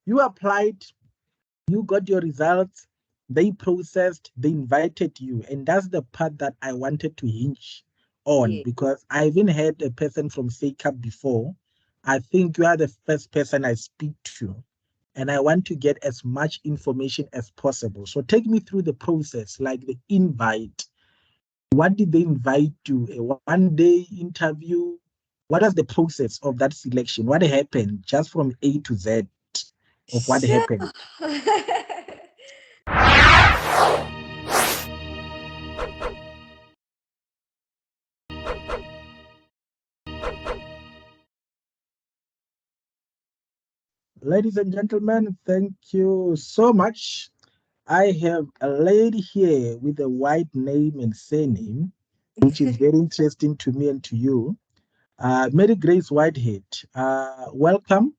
You applied, you got your results, they processed, they invited you. And that's the part that I wanted to hinge on, because I even had a person from SACAP before. I think you are the first person I speak to, and I want to get as much information as possible. So take me through the process, like the invite. What did they invite to? A one-day interview? What was the process of that selection? What happened, just from A to Z of what happened? Ladies and gentlemen, thank you so much. I have a lady here with a white name and surname, which is very interesting to me and to you. Mary-Grace Whitehead, welcome.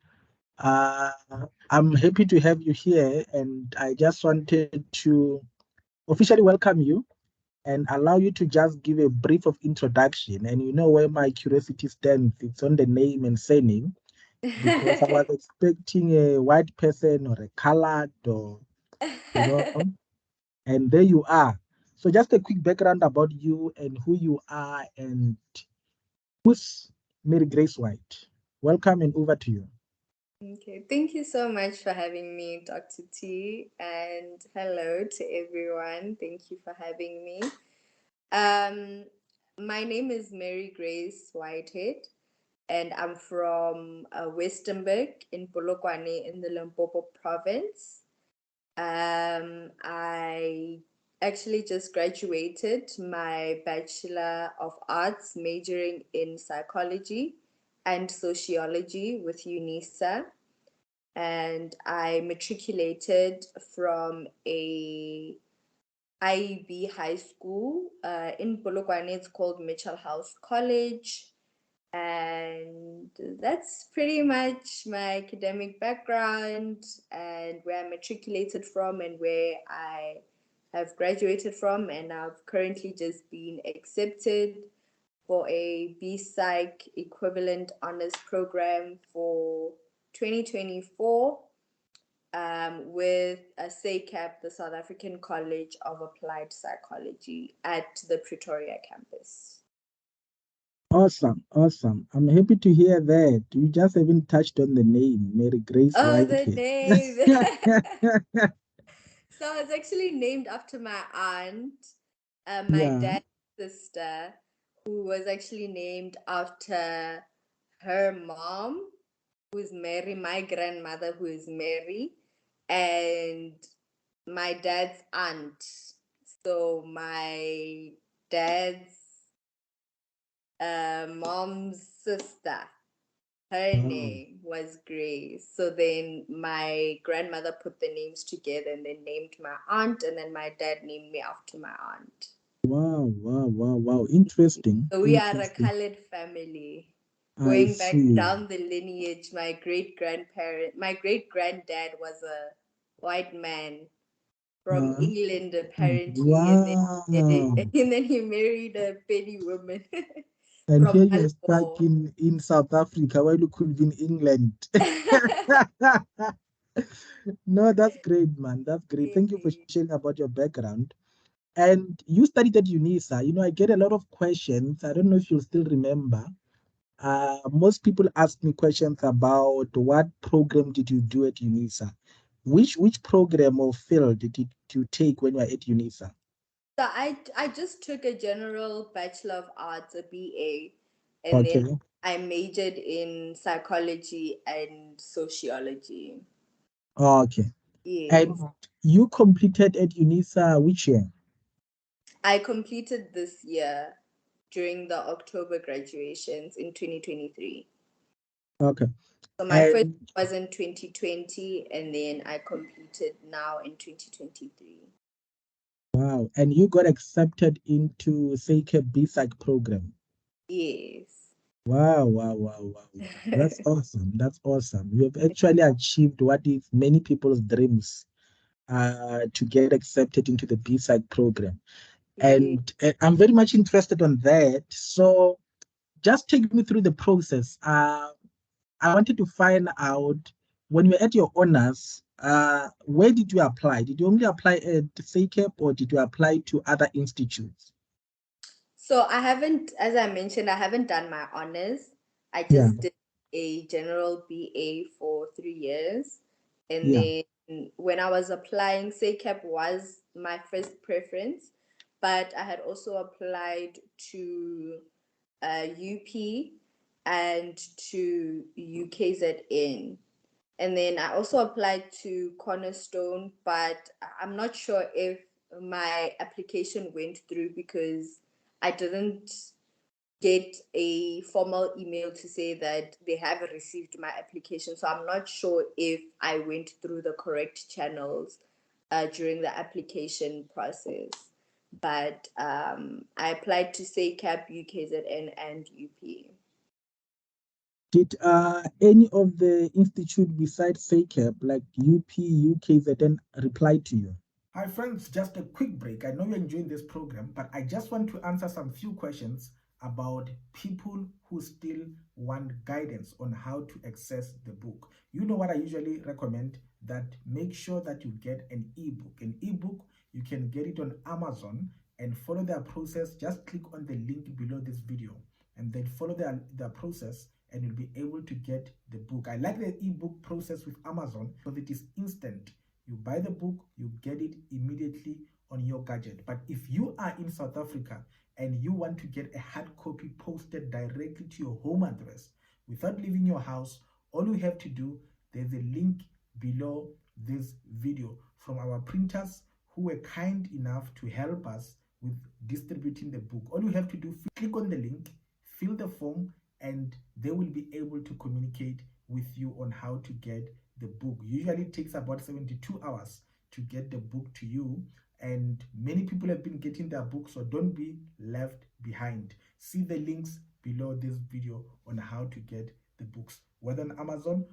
I'm happy to have you here, and I just wanted to officially welcome you and allow you to just give a brief of introduction. And you know where my curiosity stands, it's on the name and surname, because I was expecting a white person or a colored, or, you know, and there you are. So just a quick background about you and who you are, and who's Mary-Grace White. Welcome, and over to you. Okay, thank you so much for having me, Dr. T, and hello to everyone. Thank you for having me. My name is Mary-Grace Whitehead, and I'm from Westernburg in Polokwane in the Limpopo province. I actually just graduated my Bachelor of Arts, majoring in psychology and sociology with UNISA. And I matriculated from a IEB high school in Polokwane. It's called Mitchell House College. And that's pretty much my academic background and where I matriculated from and where I have graduated from. And I've currently just been accepted for a BPsych Equivalent honors program for 2024 with a SACAP, the South African College of Applied Psychology at the Pretoria campus. Awesome, awesome. I'm happy to hear that. You just haven't touched on the name, Mary-Grace The Whitehead. name. So it's actually named after my aunt, my Yeah. dad's sister, who was actually named after her mom, who is Mary, my grandmother, who is Mary, and my dad's aunt. So my dad's mom's sister, her name was Grace. So then my grandmother put the names together and then named my aunt, and then my dad named me after my aunt. Wow, wow, wow, wow. Interesting. So we are a Interesting. colored family. I Going back see. down the lineage, my great granddad was a white man from England, apparently, and Wow. then he married a penny woman And from here you're stuck Malpo. in South Africa while you could be in England. No, that's great, man. That's great. Thank you for sharing about your background. And you studied at UNISA. You know, I get a lot of questions. I don't know if you'll still remember. Most people ask me questions about what program did you do at UNISA? Which program or field did you take when you were at UNISA? So I just took a general Bachelor of Arts, a BA, and then Okay. I majored in psychology and sociology. Okay. Yes. And you completed at UNISA which year? I completed this year during the October graduations in 2023. Okay. So my first And was in 2020, and then I completed now in 2023. wow. And you got accepted into SACAP BPsych program. Yes. Wow, wow, wow, wow, wow. That's awesome. That's awesome. You have actually achieved what is many people's dreams, to get accepted into the BPsych program. Yes. And I'm very much interested on that. So just take me through the process. I wanted to find out when you're at your honors, where did you apply? Did you only apply at SACAP or did you apply to other institutes? So I haven't, as I mentioned, I haven't done my honors. I Yeah, just did a general BA for 3 years. And yeah. then when I was applying, SACAP was my first preference, but I had also applied to UP and to UKZN. And then I also applied to Cornerstone, but I'm not sure if my application went through because I didn't get a formal email to say that they have received my application. So I'm not sure if I went through the correct channels during the application process. But I applied to SACAP, UKZN, and UP. Did any of the institute besides SACAP, like UP, UKZN, reply to you? Hi friends, just a quick break. I know you're enjoying this program, but I just want to answer some few questions about people who still want guidance on how to access the book. You know what I usually recommend, that make sure that you get an ebook. An ebook, you can get it on Amazon and follow their process. Just click on the link below this video and then follow their process and you'll be able to get the book. I like the ebook process with Amazon because it is instant. You buy the book, you get it immediately on your gadget. But if you are in South Africa and you want to get a hard copy posted directly to your home address without leaving your house, all you have to do, there's a link below this video from our printers who were kind enough to help us with distributing the book. All you have to do, click on the link, fill the form, and they will be able to communicate with you on how to get the book. Usually it takes about 72 hours to get the book to you, and many people have been getting their book, so don't be left behind. See the links below this video on how to get the books, whether on Amazon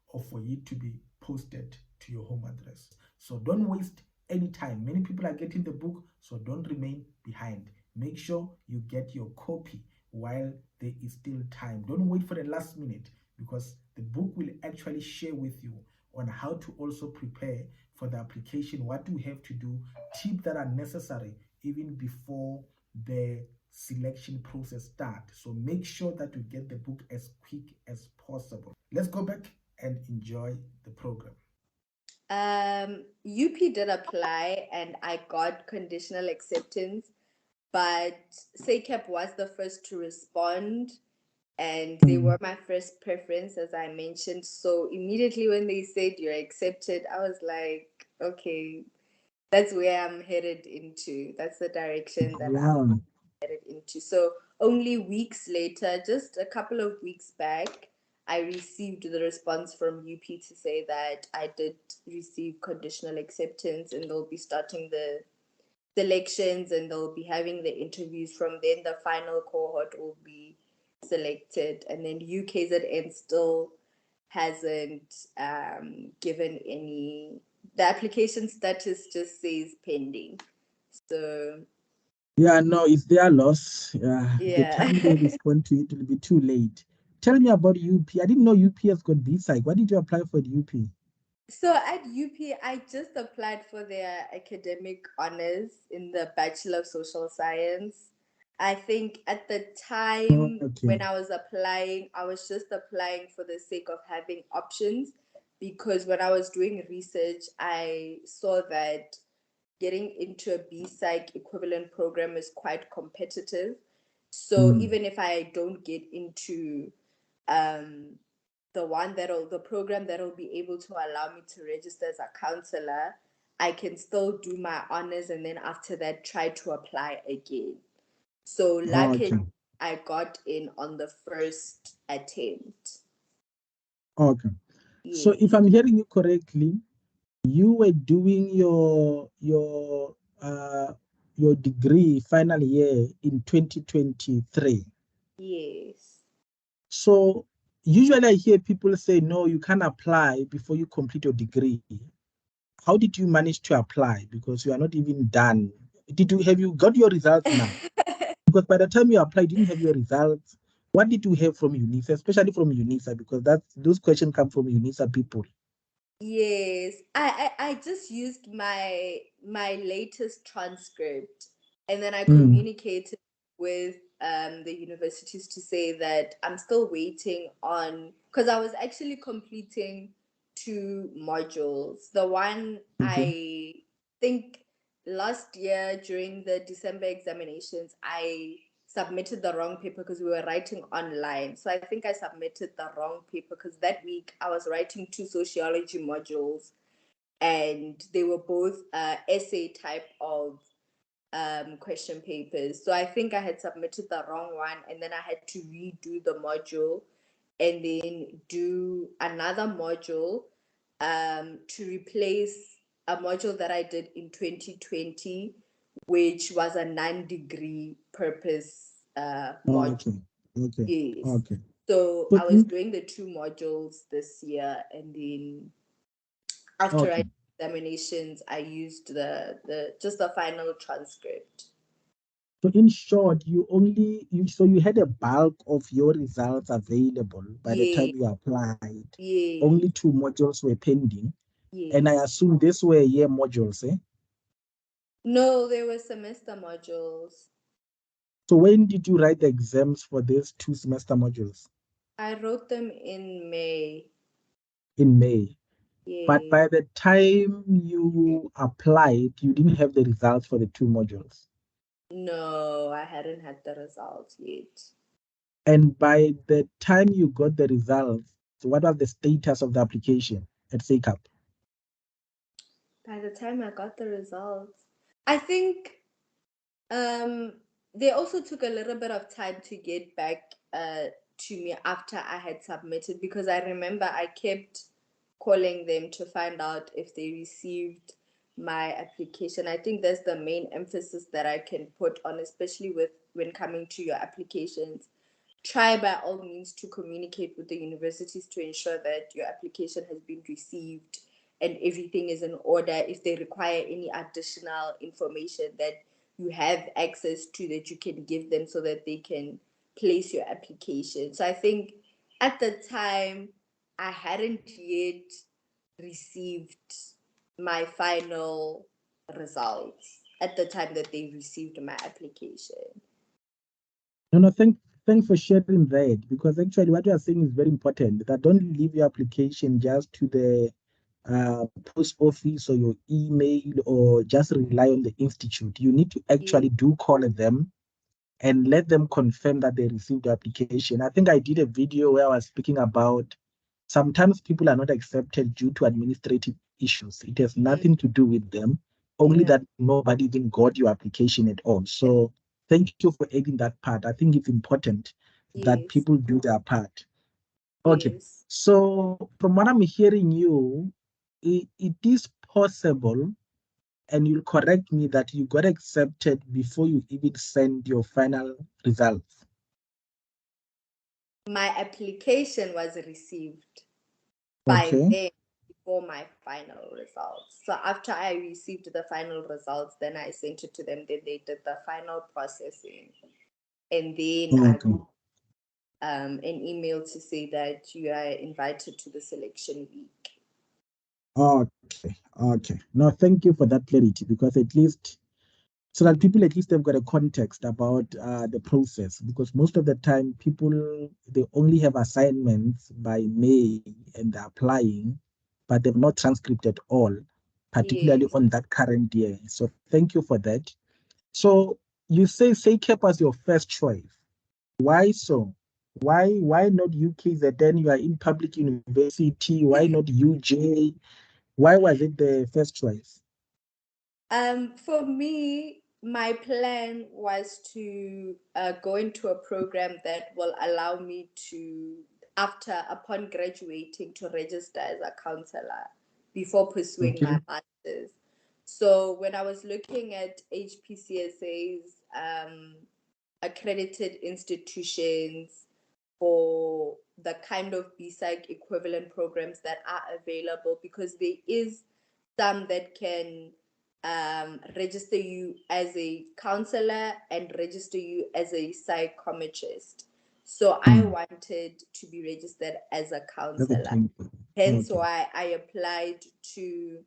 or for it to be posted to your home address. So don't waste any time. Many people are getting the book, so don't remain behind. Make sure you get your copy while there is still time. Don't wait for the last minute, because the book will actually share with you on how to also prepare for the application, what you have to do, tips that are necessary even before the selection process start. So make sure that you get the book as quick as possible. Let's go back and enjoy the program. UP did apply and I got conditional acceptance, but SACAP was the first to respond and they were my first preference, as I mentioned. So immediately when they said you're accepted, I was like, okay, that's where I'm headed into. That's the direction that I'm headed into. So only weeks later, just a couple of weeks back, I received the response from UP to say that I did receive conditional acceptance and they'll be starting the selections and they'll be having the interviews. From then the final cohort will be selected, and then UKZN still hasn't given any. The application status just says pending. So Yeah, no, it's their loss. The yeah. time they respond to it will be too late. Tell me about UP. I didn't know UP has got BPsych. Why did you apply for the UP? So at UP, I just applied for their academic honors in the Bachelor of Social Science. I think at the Oh, time okay. when I was applying, I was just applying for the sake of having options because when I was doing research, I saw that getting into a BPsych equivalent program is quite competitive. So even if I don't get into um, the program that'll be able to allow me to register as a counselor, I can still do my honors and then after that try to apply again. So Oh, luckily okay. I got in on the first attempt. Okay. So if Yes. I'm hearing you correctly, you were doing your degree final year in 2023. Yes. So usually I hear people say, no, you can't apply before you complete your degree. How did you manage to apply? Because you are not even done. Have you got your results now? Because by the time you applied, you didn't have your results. What did you have from UNISA, especially from UNISA? Because those questions come from UNISA people. Yes, I just used my latest transcript, and then I Mm, communicated with the universities to say that I'm still waiting on, because I was actually completing two modules. The one okay. I think last year during the December examinations, I submitted the wrong paper because we were writing online. So I think I submitted the wrong paper because that week I was writing two sociology modules, and they were both essay type of question papers. So I think I had submitted the wrong one, and then I had to redo the module and then do another module to replace a module that I did in 2020, which was a non-degree purpose module. Okay. Okay. Yes. Okay. So So I was in, doing the two modules this year, and then after I okay. did examinations, I used the just the final transcript. So in short, you had a bulk of your results available by the Yeah, time you applied. yeah. Only two modules were pending. And I Yes. assume these were year modules, eh? No, they were semester modules. So when did you write the exams for these two semester modules? I wrote them in May. In May. But Yeah. by the time you applied, you didn't have the results for the two modules. No, I hadn't had the results yet. And by the time you got the results, what was the status of the application at SACAP? By the time I got the results, I think um, they also took a little bit of time to get back to me after I had submitted, because I remember I kept calling them to find out if they received my application. I think that's the main emphasis that I can put on, especially with when coming to your applications. Try by all means to communicate with the universities to ensure that your application has been received and everything is in order. If they require any additional information that you have access to, that you can give them so that they can place your application. So I think at the time I hadn't yet received my final results at the time that they received my application. No, no, thanks for sharing that, because actually what you are saying is very important. That don't leave your application just to the post office or your email or just rely on the institute. You need to Yeah, actually do call them and let them confirm that they received the application. I think I did a video where I was speaking about sometimes people are not accepted due to administrative issues. It has nothing to do with them, only yeah, that nobody even got your application at all. So thank you for adding that part. I think it's important that yes, people do their part. Okay. yes. So from what I'm hearing you, it is possible, and you'll correct me, that you got accepted before you even send your final results. My application was received by Okay. then before my final results. So after I received the final results, then I sent it to them. Then they did the final processing, and then I Okay. got an email to say that you are invited to the selection week. Okay. Okay. No, thank you for that clarity, because at least so that people at least have got a context about the process, because most of the time people they only have assignments by May and they're applying, but they've not transcribed at all, particularly Yes. on that current year. So thank you for that. So you say SACAP was your first choice. Why so? Why not UKZN? You are in public university. Why not UJ? Why was it the first choice? For me, my plan was to go into a program that will allow me to, upon graduating, to register as a counselor before pursuing Okay. my master's. So when I was looking at HPCSA's accredited institutions for the kind of BPsych equivalent programs that are available, because there is some that can register you as a counselor and register you as a psychometrist. So I Hmm. wanted to be registered as a That's a counselor. claim. Hence Okay. why I applied to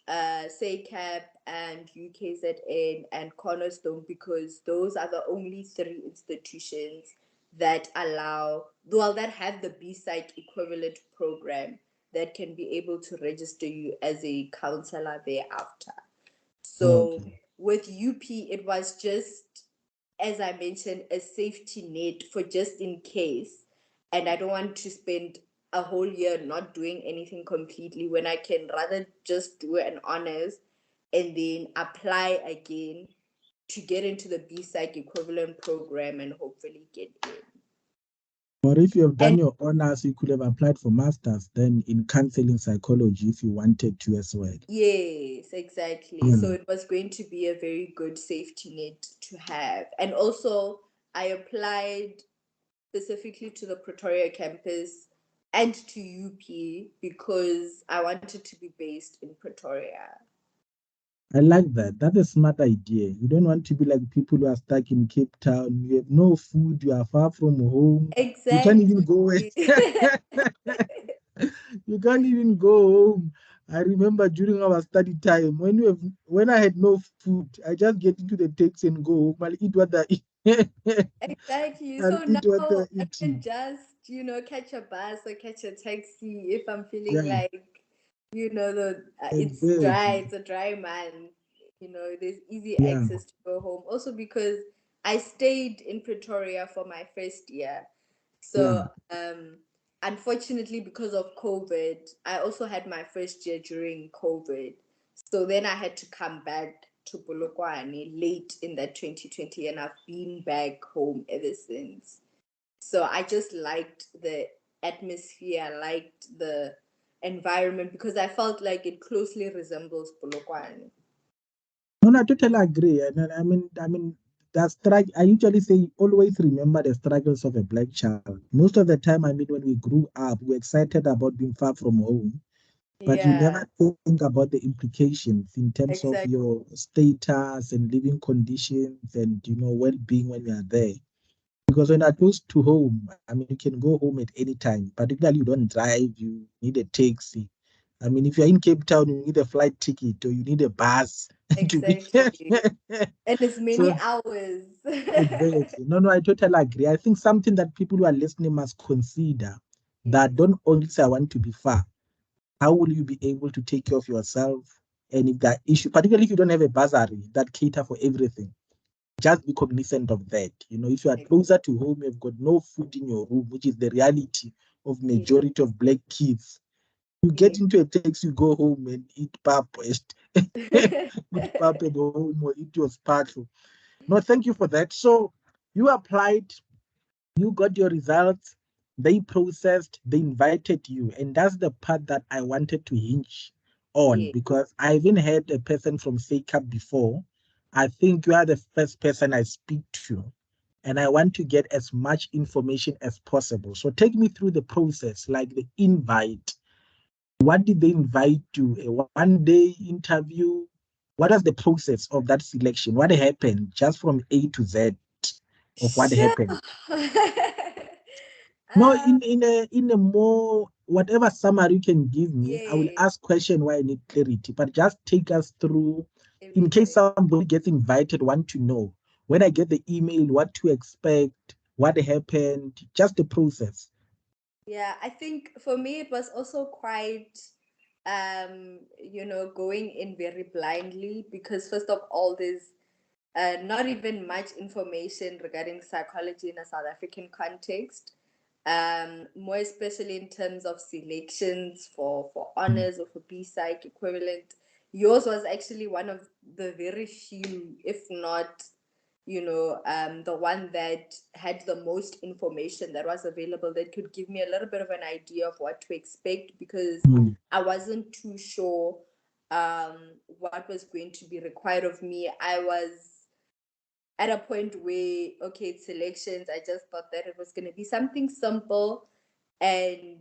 SACAP and UKZN and Cornerstone, because those are the only three institutions that allow, well, that have the BPsych Equivalent program that can be able to register you as a counselor thereafter. So Okay. with UP, it was just, as I mentioned, a safety net for just in case. And I don't want to spend a whole year not doing anything completely when I can rather just do an honors and then apply again to get into the BPsych Equivalent program and hopefully get in. Or if you have And done your honors, you could have applied for masters then in counseling psychology if you wanted to as well. yes, exactly. So Mm. it was going to be a very good safety net to have. And also, I applied specifically to the Pretoria campus and to UP because I wanted to be based in Pretoria. I like that. That's a smart idea. You don't want to be like people who are stuck in Cape Town. You have no food. You are far from home. You can't even Exactly. go. You can't even go home. I remember during our study time when I had no food, I just get into the taxi and go home. I'll eat what I eat. Exactly. I'll So eat what I now I can eat. just, catch a bus or catch a taxi if I'm feeling Yeah, like, it's dry, exactly. it's a dry month. There's easy Yeah, access to go home. Also because I stayed in Pretoria for my first year. yeah. So, unfortunately, because of COVID, I also had my first year during COVID. So then I had to come back to Polokwane late in that 2020, and I've been back home ever since. So I just liked the atmosphere, I liked the environment because I felt like it closely resembles Polokwane. No, no, I totally agree. And I mean, that struggle. I usually say, always remember the struggles of a black child. Most of the time, I mean, when we grew up, we're excited about being far from home, but you Yeah, never think about the implications in terms of exactly. your status and living conditions and well-being when you are there. Because when you're close to home, I mean, you can go home at any time. Particularly, you don't drive, you need a taxi. I mean, if you're in Cape Town, you need a flight ticket or you need a bus to be. Exactly. And it's many So hours. exactly. No, no, I totally agree. I think something that people who are listening must consider, that Yes, don't only say I want to be far. How will you be able to take care of yourself? And if that issue, particularly if you don't have a bursary that cater for everything, just be cognizant of that. If you are closer to home, you've got no food in your room, which is the reality of yes, majority of black kids. You get yes. into a taxi, you go home and eat pap, eat pap at home or eat your sparkle. No, thank you for that. So you applied, you got your results, they processed, they invited you. And that's the part that I wanted to hinge on Yes. because I even had a person from SACAP before. I think you are the first person I speak to, and I want to get as much information as possible. So take me through the process, like the invite. What did they invite to? A one-day interview? What was the process of that selection? What happened just from A to Z of what Sure. happened? No, in a more whatever summary you can give me, I will Yeah, ask question why I need clarity. But just take us through, in case everything. somebody gets invited, want to know when I get the email, what to expect, what happened, just the process. Yeah, I think for me it was also quite going in very blindly because first of all there's not even much information regarding psychology in a South African context. More especially in terms of selections for Mm, honors or for BPsych equivalent. Yours was actually one of the very few, if not, the one that had the most information that was available that could give me a little bit of an idea of what to expect because mm, I wasn't too sure what was going to be required of me. I was at a point where, okay, it's selections. I just thought that it was going to be something simple and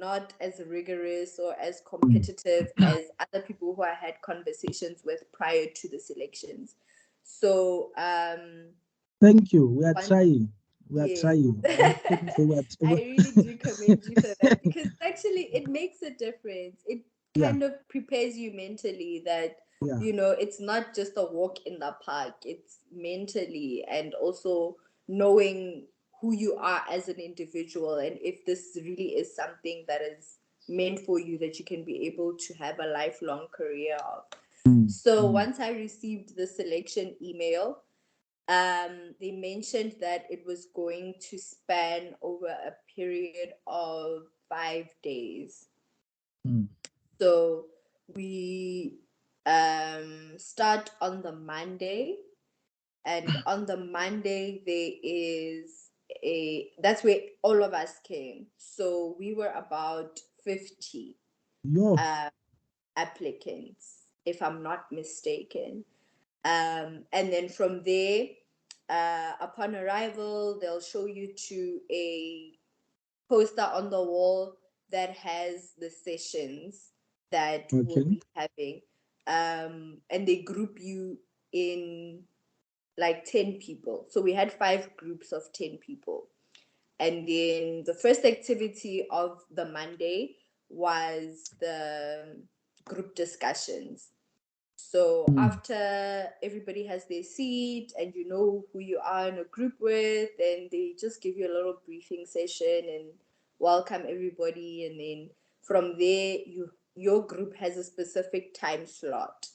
not as rigorous or as mm. competitive as other people who I had conversations with prior to the selections. So, Thank you. We are one, trying. We are Yes. trying. I'm putting forward. I really do commend you for that, because actually it makes a difference. It Yeah, kind of prepares you mentally that, yeah. it's not just a walk in the park, it's mentally, and also knowing who you are as an individual, and if this really is something that is meant for you, that you can be able to have a lifelong career of. Mm, So mm. once I received the selection email, they mentioned that it was going to span over a period of 5 days. Mm. So we start on the Monday, and on the Monday there is that's where all of us came. So we were about 50 Yo, uh, applicants, if I'm not mistaken. And then from there, upon arrival, they'll show you to a poster on the wall that has the sessions that we'll okay. be having. And they group you in like 10 people. So we had 5 groups of 10 people. And then the first activity of the Monday was the group discussions. So Mm. after everybody has their seat and you know who you are in a group with, then they just give you a little briefing session and welcome everybody. And then from there, your group has a specific time slot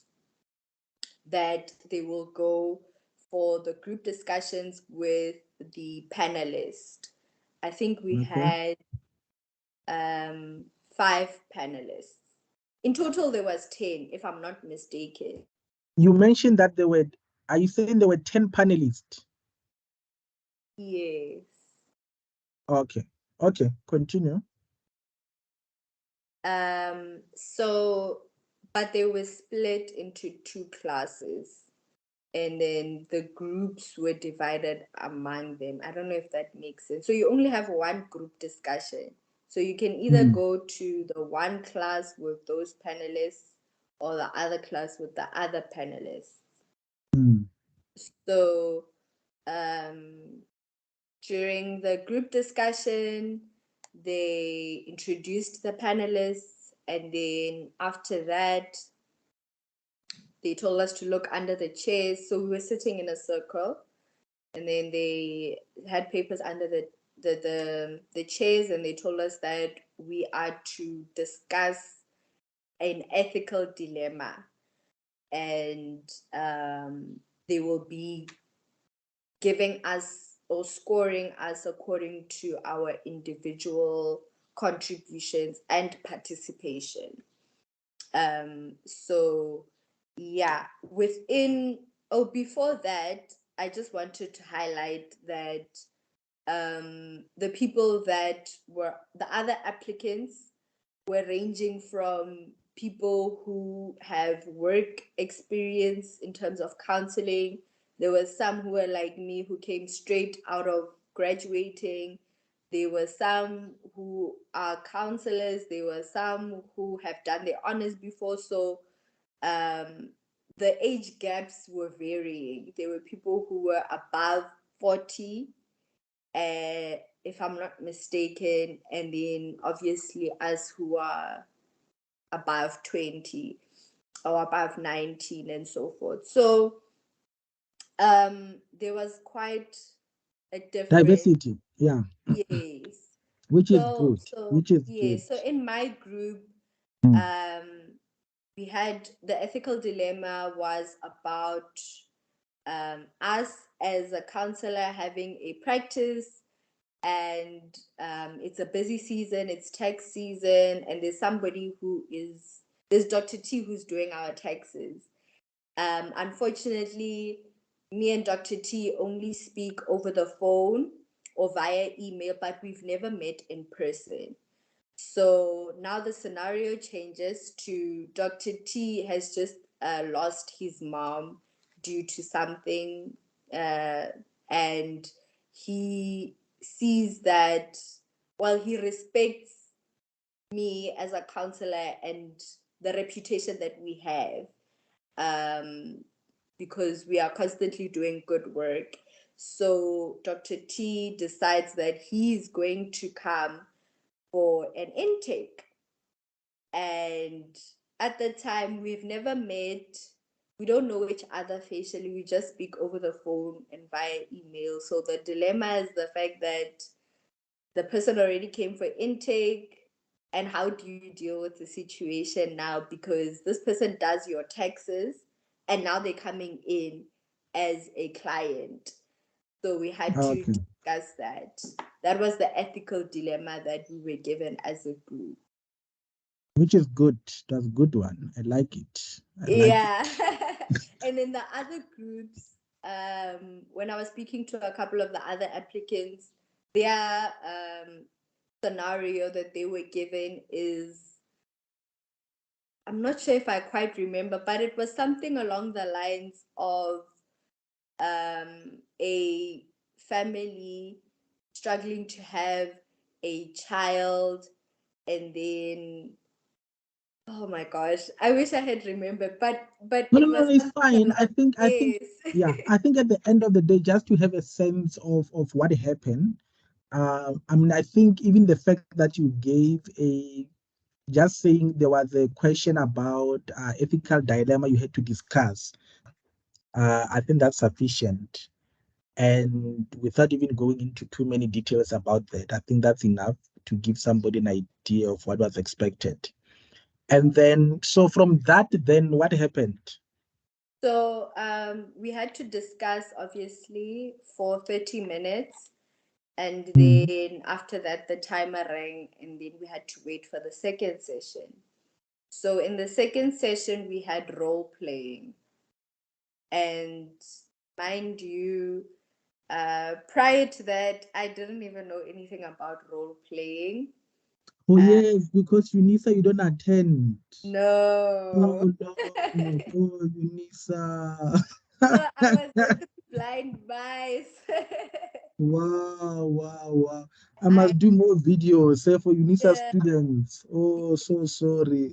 that they will go for the group discussions with the panelists. I think we Okay. had 5 panelists. In total, there was 10, if I'm not mistaken. You mentioned that there were, are you saying there were 10 panelists? Yes. Okay. Okay. Continue. So, but they were split into 2 classes, and then the groups were divided among them. I don't know if that makes sense. So you only have one group discussion. So you can either Mm. go to the one class with those panelists or the other class with the other panelists. Mm. So, um, during the group discussion, they introduced the panelists, and then after that, they told us to look under the chairs. So we were sitting in a circle, and then they had papers under the chairs, and they told us that we are to discuss an ethical dilemma, and they will be giving us or scoring us according to our individual contributions and participation. So yeah, before that, I just wanted to highlight that the people that were the other applicants were ranging from people who have work experience in terms of counseling. There were some who were like me who came straight out of graduating. There were some who are counselors. There were some who have done their honors before. So um, the age gaps were varying. There were people who were above 40, if I'm not mistaken, and then obviously us who are above 20 or above 19 and so forth. So there was quite a difference. Diversity. Yeah. Yes. Which is So good. so Which is yeah, good. so in my group, Mm. um, we had the ethical dilemma was about us as a counselor having a practice, and it's a busy season, it's tax season, and there's Dr. T who's doing our taxes. Unfortunately, me and Dr. T only speak over the phone or via email, but we've never met in person. So now the scenario changes to Dr. T has just lost his mom due to something, uh, and he sees that, while he respects me as a counselor and the reputation that we have, um, because we are constantly doing good work. So Dr. T decides that he's going to come for an intake. And at the time, we've never met. We don't know each other facially. We just speak over the phone and via email. So the dilemma is the fact that the person already came for intake. And how do you deal with the situation now? Because this person does your taxes and now they're coming in as a client. So we had to Okay. discuss that. That was the ethical dilemma that we were given as a group. Which is good. That's a good one. I like it. I like Yeah. it. And in the other groups, when I was speaking to a couple of the other applicants, their scenario that they were given is, I'm not sure if I quite remember, but it was something along the lines of a family struggling to have a child, and then, oh my gosh, I wish I had remembered, but No, no, it no, was no, it's something fine. along, yes. Yeah, I think at the end of the day, just to have a sense of what happened. I mean, I think even the fact that you gave just saying there was a question about ethical dilemma you had to discuss, I think that's sufficient. And without even going into too many details about that, I think that's enough to give somebody an idea of what was expected. And then, so from that, then what happened? So we had to discuss obviously for 30 minutes, and Mm. then after that the timer rang, and then we had to wait for the second session. So in the second session we had role playing, and mind you, prior to that I didn't even know anything about role playing. Oh, uh, yes, because UNISA, you don't attend. no. Oh, no. Oh, UNISA. So I was with blind mice. Wow, wow, wow. I I must do more videos, say for UNISA Yeah. students. Oh, so sorry.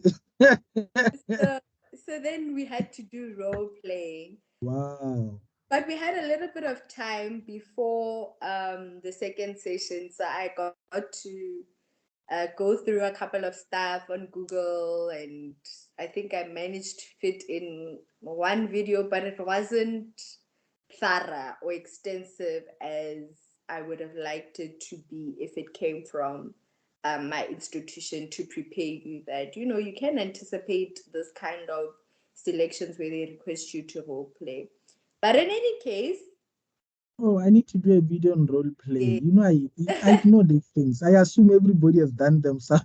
So so then we had to do role playing. Wow. But we had a little bit of time before the second session, so I got to go through a couple of stuff on Google, and I think I managed to fit in one video, but it wasn't thorough or extensive as I would have liked it to be if it came from my institution, to prepare you that, you know, you can anticipate this kind of selections where they request you to role play. But in any case, Oh, I need to do a video on role play. yeah. You know, I know these things. I assume everybody has done them. So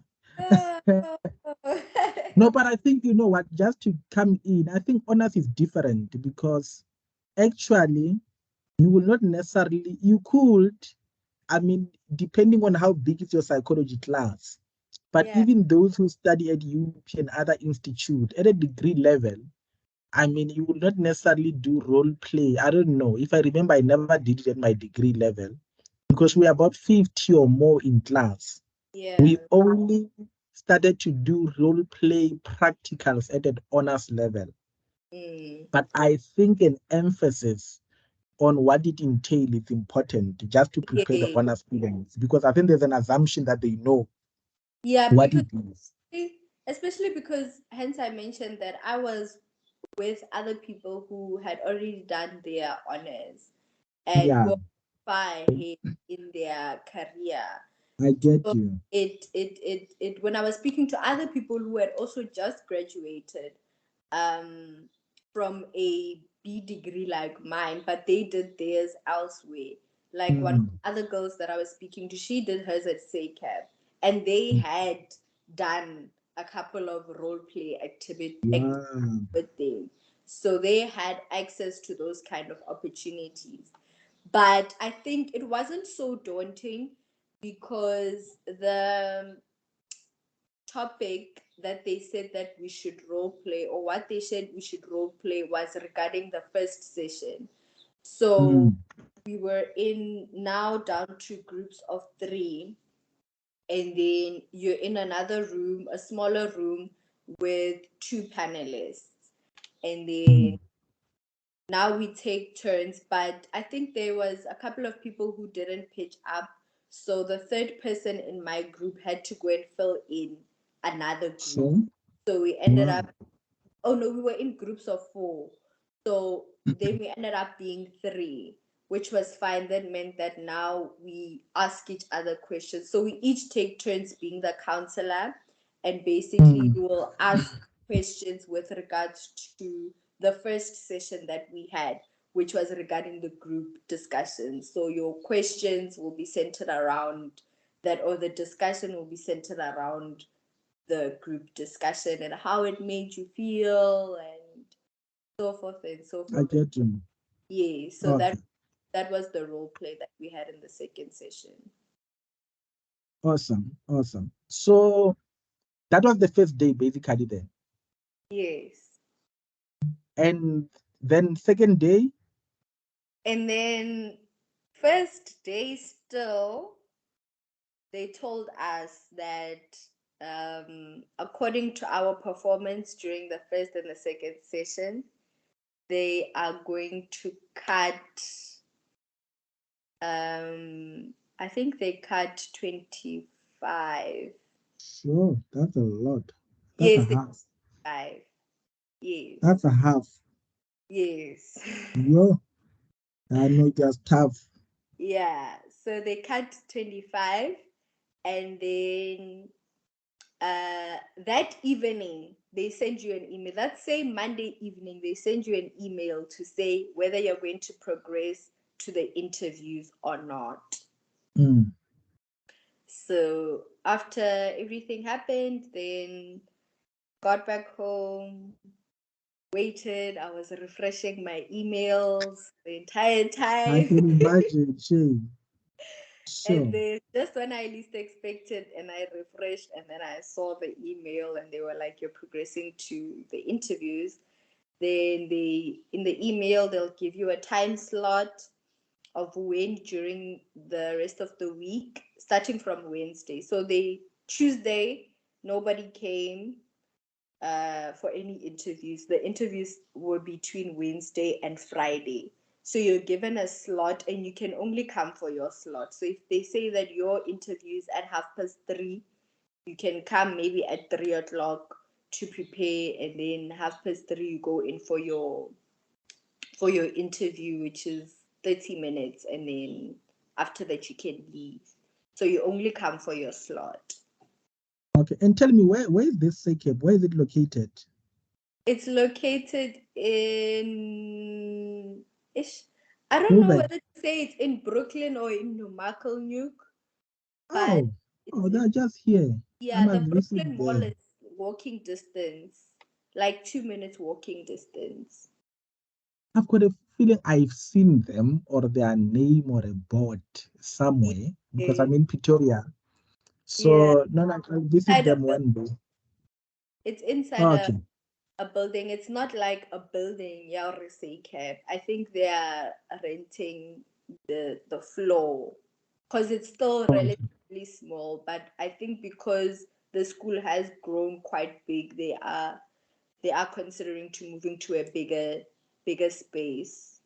no, but I think you know what, just to come in, I think honors is different because actually you will not necessarily, you could, I mean, depending on how big is your psychology class, but Yeah, even those who study at UP and other institute at a degree level, I mean, you will not necessarily do role play. I don't know. If I remember, I never did it at my degree level because we are about 50 or more in class. We yeah. only started to do role play practicals at an honors level. Mm. But I think an emphasis on what it entails is important just to prepare the Yeah, honor students because I think there's an assumption that they know yeah, what because it is. especially because hence I mentioned that I was with other people who had already done their honors and Yeah, were far ahead in their career. I get So you. it when I was speaking to other people who had also just graduated um, from a B degree like mine, but they did theirs elsewhere. Like one of Mm. the other girls that I was speaking to, she did hers at SACAP, and they had done a couple of role play activity Wow. with them. So they had access to those kind of opportunities. But I think it wasn't so daunting because the topic that they said that we should role play, or what they said we should role play, was regarding the first session. So Mm. we were in now down to groups of three, and then you're in another room, a smaller room with two panelists, and then Mm. now we take turns, but I think there was a couple of people who didn't pitch up. So the third person in my group had to go and fill in another group. So, So we ended wow. up, oh no, we were in groups of 4. So then we ended up being 3, which was fine. That meant that now we ask each other questions. So we each take turns being the counselor, and basically you will ask questions with regards to the first session that we had, which was regarding the group discussion. So your questions will be centered around that, or the discussion will be centered around the group discussion and how it made you feel and so forth and so I forth. get you. Yeah, so Okay, that was the role play that we had in the second session. awesome, awesome. So that was the first day, basically, then. Yes. And then second day, And then first day still, they told us that according to our performance during the first and the second session, they are going to cut, I think they cut 25. sure, that's a lot. That's a Yes, they half. 5. Yes. That's a half. Yes. Yo, I know it was tough. Yeah. So they cut 25, and then that evening they send you an email. That same Monday evening, they send you an email to say whether you're going to progress to the interviews or not. Mm. So after everything happened, then got back home, waited. I was refreshing my emails the entire I time. can imagine, Shane. And Sure. then just when I least expected, and I refreshed, and then I saw the email, and they were like, "You're progressing to the interviews." Then they, in the email, they'll give you a time slot of when during the rest of the week, starting from Wednesday. So they Tuesday, nobody came for any interviews. The interviews were between Wednesday and Friday. So you're given a slot and you can only come for your slot. So if they say that your interview is at 3:30, you can come maybe at 3 o'clock to prepare, and then 3:30 you go in for your interview, which is 30 minutes, and then after that you can leave. So you only come for your slot. Okay. And tell me, where is this SACAP? Where is it located? It's located in ish. I don't know Joburg. whether to say it's in Brooklyn or in Numakalnyuk, but Oh, it's oh, in, they're just here. I yeah, the must visit Brooklyn Mall there. is walking distance, like 2 minutes walking distance. I've got a feeling I've seen them or their name or a board somewhere because Yeah, I'm in Pretoria. yeah. So no, no, I'll visit Inside of them the, one day. it's inside Okay, a building. It's not like a building, yeah, or a SACAP. I think they are renting the floor because it's still okay, relatively small. But I think because the school has grown quite big, they are considering to moving to a bigger space.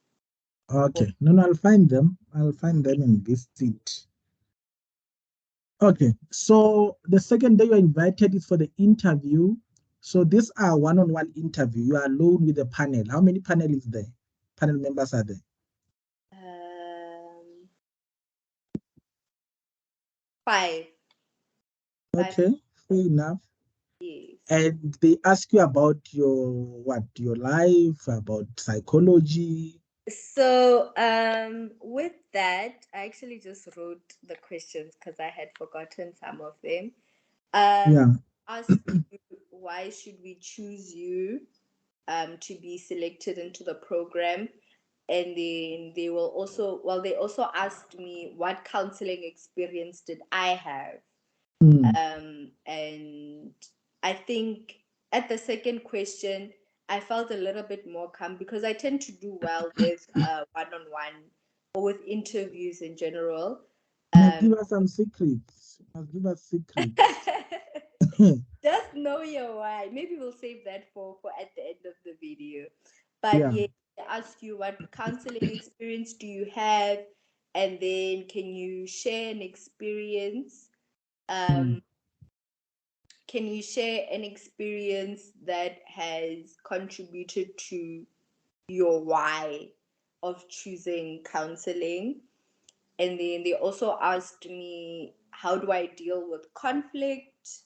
okay. No, no, I'll find them. I'll find them and visit. Okay, so the second day you're invited is for the interview. So these are one-on-one interview. You are alone with the panel. How many panel is there? Panel members are there? Um, five, five Okay, fair enough. years. And they ask you about your what, your life, about psychology. So, with that, I actually just wrote the questions because I had forgotten some of them. Yeah. Ask you, why should we choose you to be selected into the program? And then they will also, well, they also asked me what counseling experience did I have. Mm. And I think at the second question, I felt a little bit more calm because I tend to do well with one-on-one or with interviews in general. Must Um, give us some secrets. Must give us secrets. just know your why. Maybe we'll save that for at the end of the video. But Yeah. yeah, ask you what counseling experience do you have, and then can you share an experience? Mm. Can you share an experience that has contributed to your why of choosing counseling? And then they also asked me, how do I deal with conflict?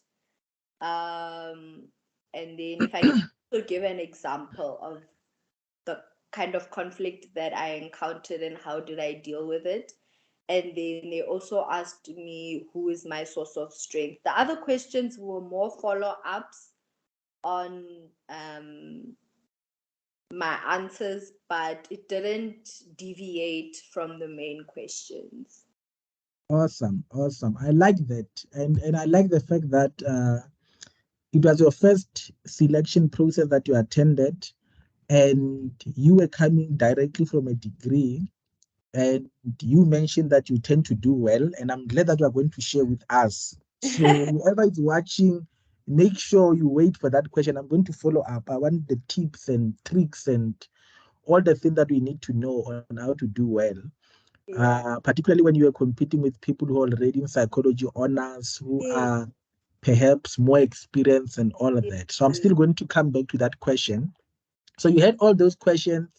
And then if I can also give an example of the kind of conflict that I encountered and how did I deal with it. And then they also asked me, who is my source of strength? The other questions were more follow-ups on my answers, but it didn't deviate from the main questions. Awesome, awesome. I like that, and I like the fact that it was your first selection process that you attended, and you were coming directly from a degree, and you mentioned that you tend to do well, and I'm glad that you are going to share with us. So whoever is watching, make sure you wait for that question. I'm going to follow up. I want the tips and tricks and all the things that we need to know on how to do well. Yeah. Particularly when you are competing with people who are already in psychology honors, who Yes. are perhaps more experienced and all of Yes. that. So I'm still going to come back to that question. So you had all those questions,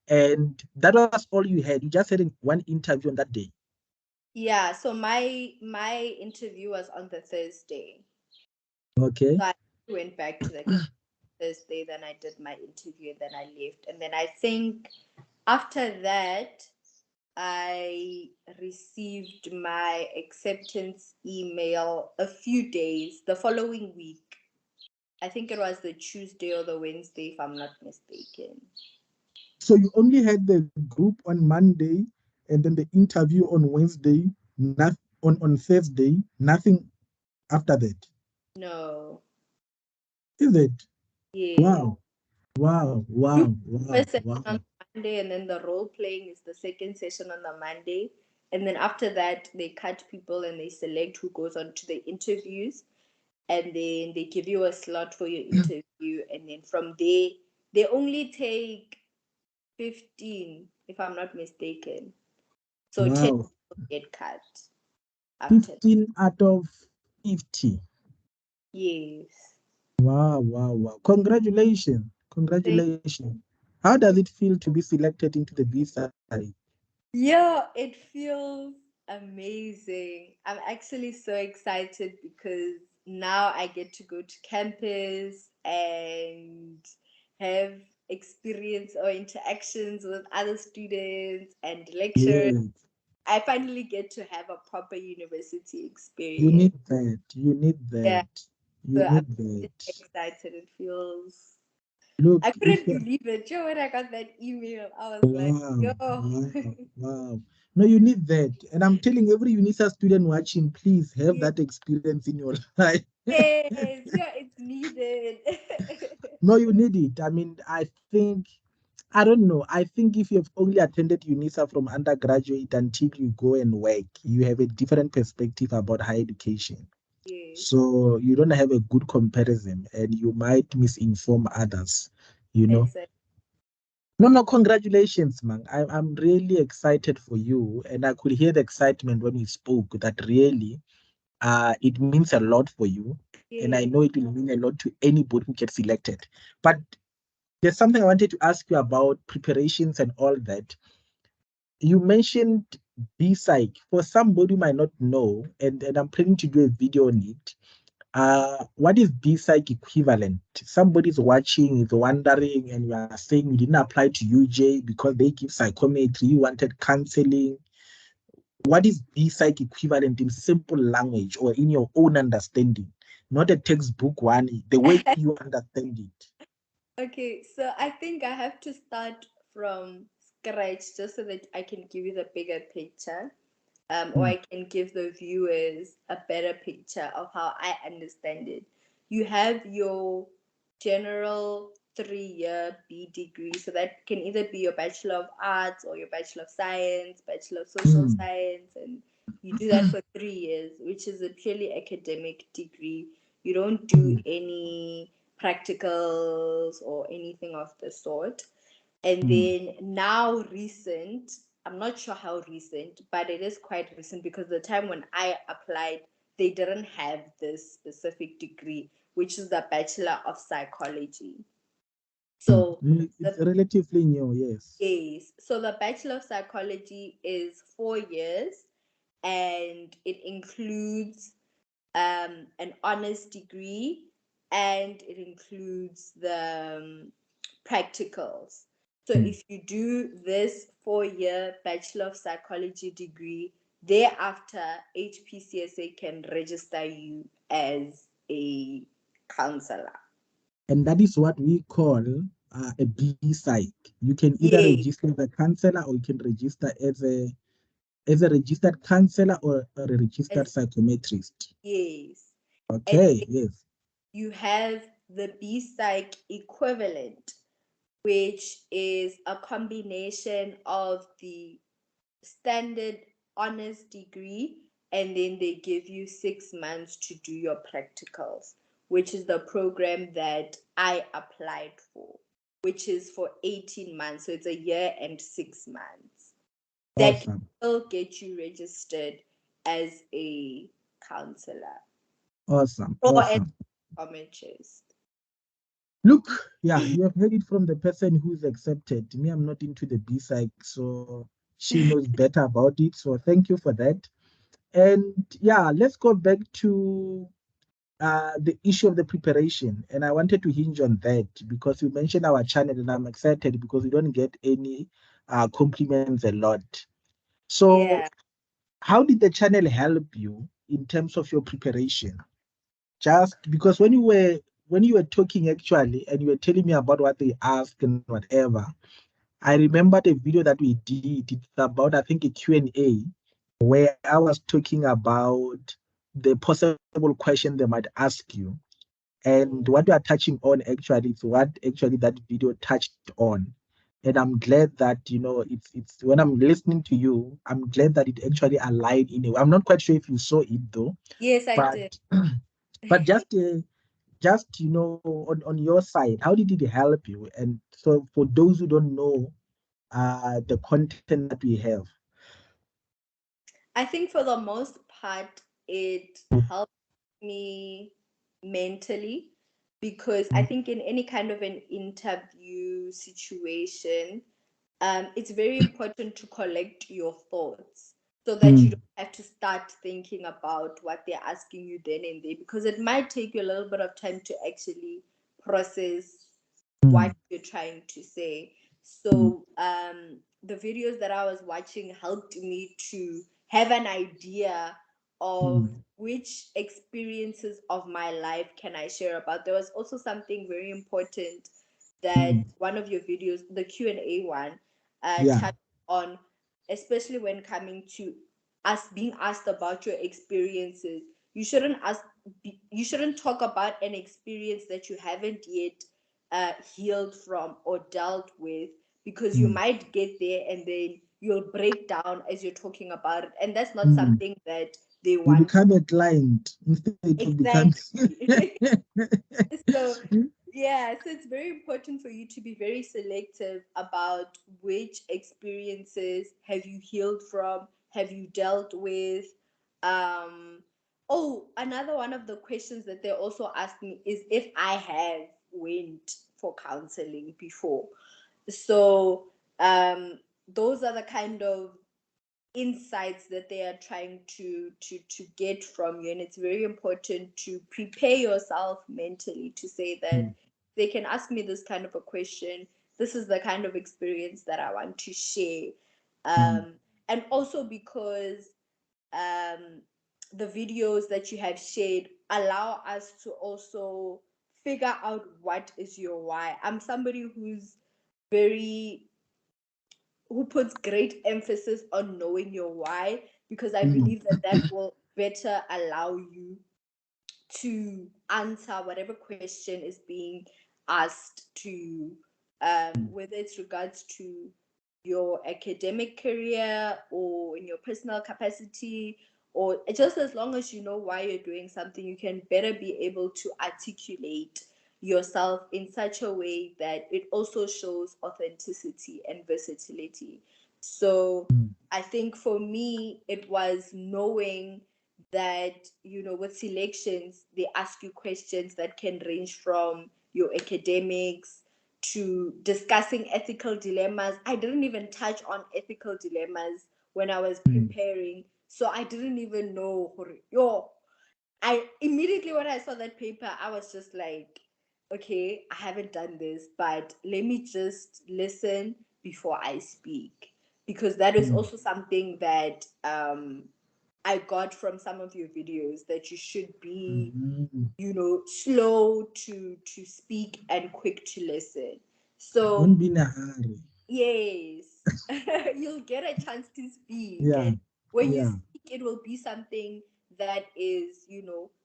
and that was all you had. You just had one interview on that day. Yeah. So my interview was on the Thursday. Okay. So I went back to the Thursday, then I did my interview, then I left. And then I think after that, I received my acceptance email a few days, the following week. I think it was the Tuesday or the Wednesday, if I'm not mistaken. So you only had the group on Monday and then the interview on Wednesday, not on Thursday, nothing after that. No. Is it? Yeah. Wow. Wow. Group Wow. Wow. first session on Wow. Monday, and then the role playing is the second session on the Monday. And then after that, they cut people and they select who goes on to the interviews. And then they give you a slot for your interview. And then from there, they only take 15, if I'm not mistaken. So 10 Wow. people get cut after. 15 out of 50. Yes. Wow, wow, wow. Congratulations. Thank Congratulations. How does it feel to be selected into the B side? Yeah, it feels amazing. I'm actually so excited because now I get to go to campus and have experience or interactions with other students and lecturers. Yes. I finally get to have a proper university You experience. need that. You need Yeah, that. You so I'm need that. really excited. It feels, Look, I if couldn't you believe it. Yo, when I got that email, I was like, wow, yo. wow, wow. No, you need that. And I'm telling every UNISA student watching, please have Yeah. that experience in your life. Yes, yeah, it's needed. No, you need it. I mean, I don't know. I think if you've only attended UNISA from undergraduate until you go and work, you have a different perspective about higher education. Yes, So you don't have a good comparison and you might misinform others, you know. exactly. No, no, congratulations, man. I'm really excited for you. And I could hear the excitement when you spoke that really it means a lot for you. And I Yeah. know it will mean a lot to anybody who gets elected. But there's something I wanted to ask you about preparations and all that. You mentioned BPsych. For somebody who might not know, and I'm planning to do a video on it. What is BPsych equivalent? Somebody's watching, is wondering, and you are saying you didn't apply to UJ because they give psychometry, you wanted counseling. What is BPsych equivalent in simple language or in your own understanding? Not a textbook one, the way you understand it. Okay, so I think I have to start from scratch just so that I can give you the bigger picture, or Mm, I can give the viewers a better picture of how I understand it. You have your general 3-year B degree, so that can either be your Bachelor of Arts or your Bachelor of Science, Bachelor of Social mm, Science, and you do that for 3 years, which is a purely academic degree. You don't do mm, any practicals or anything of the sort. And then now recent, I'm not sure how recent, but it is quite recent because the time when I applied, they didn't have this specific degree, which is the Bachelor of Psychology. So It's the relatively new, yes. yes, so the Bachelor of Psychology is 4 years, and it includes an honors degree, and it includes the practicals. So if you do this 4-year Bachelor of Psychology degree, thereafter HPCSA can register you as a counselor. And that is what we call a BPsych. You can either Yes, register as a counselor or you can register as a registered counselor or a registered as psychometrist. yes. And Okay, yes. you have the BPsych Equivalent, which is a combination of the standard honors degree, and then they give you 6 months to do your practicals, which is the program that I applied for, which is for 18 months. So it's a year and 6 months. That can Awesome. still get you registered as a counselor Awesome. or as Awesome. a psychometrist. Look, yeah, you have heard it from the person who's accepted. Me, I'm not into the BPsych, so she knows better about it. So thank you for that. And yeah, let's go back to the issue of the preparation. And I wanted to hinge on that because you mentioned our channel, and I'm excited because we don't get any compliments a lot. So, Yeah. how did the channel help you in terms of your preparation? Just because when you were talking actually and you were telling me about what they asked and whatever, I remembered a video that we did. It's about, I think, a Q&A where I was talking about the possible question they might ask you. And what we are touching on actually is what actually that video touched on. And I'm glad that, it's when I'm listening to you, I'm glad that it actually aligned in a way. I'm not quite sure if you saw it though, Yes, I but did. but just on your side, how did it help you? And so for those who don't know the content that we have. I think for the most part, it helped me mentally, because I think in any kind of an interview situation, it's very important to collect your thoughts so that you don't Mm, have to start thinking about what they're asking you then and there, because it might take you a little bit of time to actually process what mm, you're trying to say. mm, So the videos that I was watching helped me to have an idea of mm, which experiences of my life can I share about. There was also something very important that mm. one of your videos, the Q&A one, Yeah. touched on, especially when coming to us being asked about your experiences. You shouldn't ask. You shouldn't talk about an experience that you haven't yet healed from or dealt with, because you Mm, might get there and then you'll break down as you're talking about it, and that's not mm. something that they You want. become a client instead of becoming. Exactly. So yeah, so it's very important for you to be very selective about which experiences have you healed from, have you dealt with. um oh, another one of the questions that they also asked me is if I have went for counseling before. So those are the kind of insights that they are trying to get from you, and it's very important to prepare yourself mentally to say that Mm, they can ask me this kind of a question, this is the kind of experience that I want to share. mm, And also because um, the videos that you have shared allow us to also figure out what is your why. I'm somebody very who puts great emphasis on knowing your why, because I mm, believe that that will better allow you to answer whatever question is being asked to you, mm, whether it's regards to your academic career or in your personal capacity, or just as long as you know why you're doing something, you can better be able to articulate yourself in such a way that it also shows authenticity and versatility. So mm, I think for me, it was knowing that, with selections, they ask you questions that can range from your academics to discussing ethical dilemmas. I didn't even touch on ethical dilemmas when I was mm, preparing. So I didn't even know, yo, I immediately, when I saw that paper, I was just like, okay, I haven't done this, but let me just listen before I speak. Because that is mm, also something that I got from some of your videos, that you should be, mm. slow to speak and quick to listen. So Don't be in a hurry. yes, you'll get a chance to speak. Yeah, And when you yeah. speak, it will be something that is,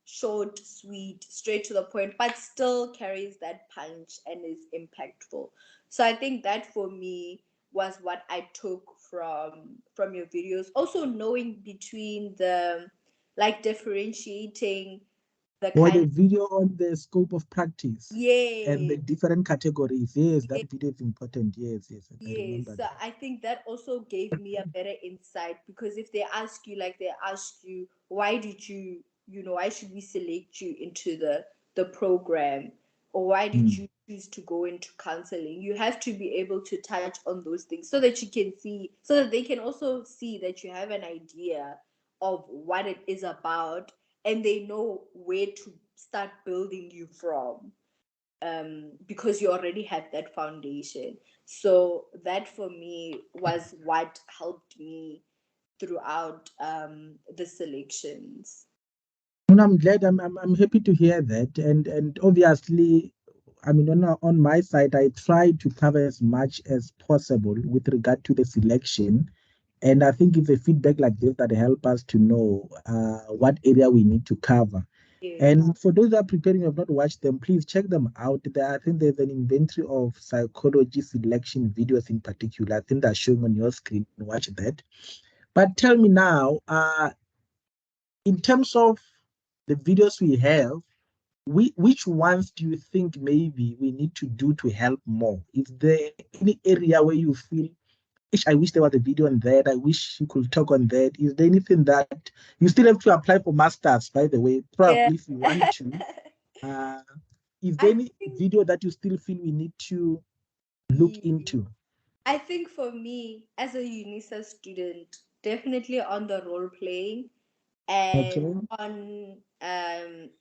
short, sweet, straight to the point, but still carries that punch and is impactful. So I think that for me was what I took from your videos. Also knowing between the, like, differentiating the Or kind the of, video on the scope of practice and yeah. the different categories. Yes, that video is important. Yes, yes, I Yes, remember so that. I think that also gave me a better insight, because if they ask you, like, they ask you, why did you, why should we select you into the program, or why did Mm, you choose to go into counseling? You have to be able to touch on those things so that you can see, so that they can also see that you have an idea of what it is about, and they know where to start building you from, because you already had that foundation. So that for me was what helped me throughout the selections. And I'm glad. I'm happy to hear that. And obviously, I mean, on my side, I try to cover as much as possible with regard to the selection. And I think it's a feedback like this that help us to know what area we need to cover. Yes. And for those that are preparing who have not watched them, please check them out. There, I think there's an inventory of psychology selection videos in particular. I think they're showing on your screen. Watch that. But tell me now, in terms of the videos we have, which ones do you think maybe we need to do to help more? Is there any area where you feel, I wish there was a video on that. I wish you could talk on that. Is there anything that you still have to apply for masters, by the way, Yeah. probably if you want to? Uh, is there I any think video that you still feel we need to look ye- into? I think for me as a UNISA student, definitely on the role playing and Okay. on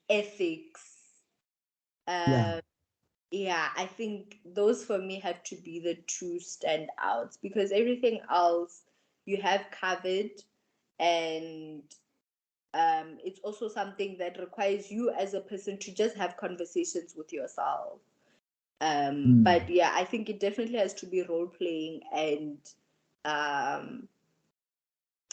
ethics. Yeah. Um, yeah, I think those for me have to be the two standouts, because everything else you have covered, and it's also something that requires you as a person to just have conversations with yourself. Mm. But yeah, I think it definitely has to be role playing and um,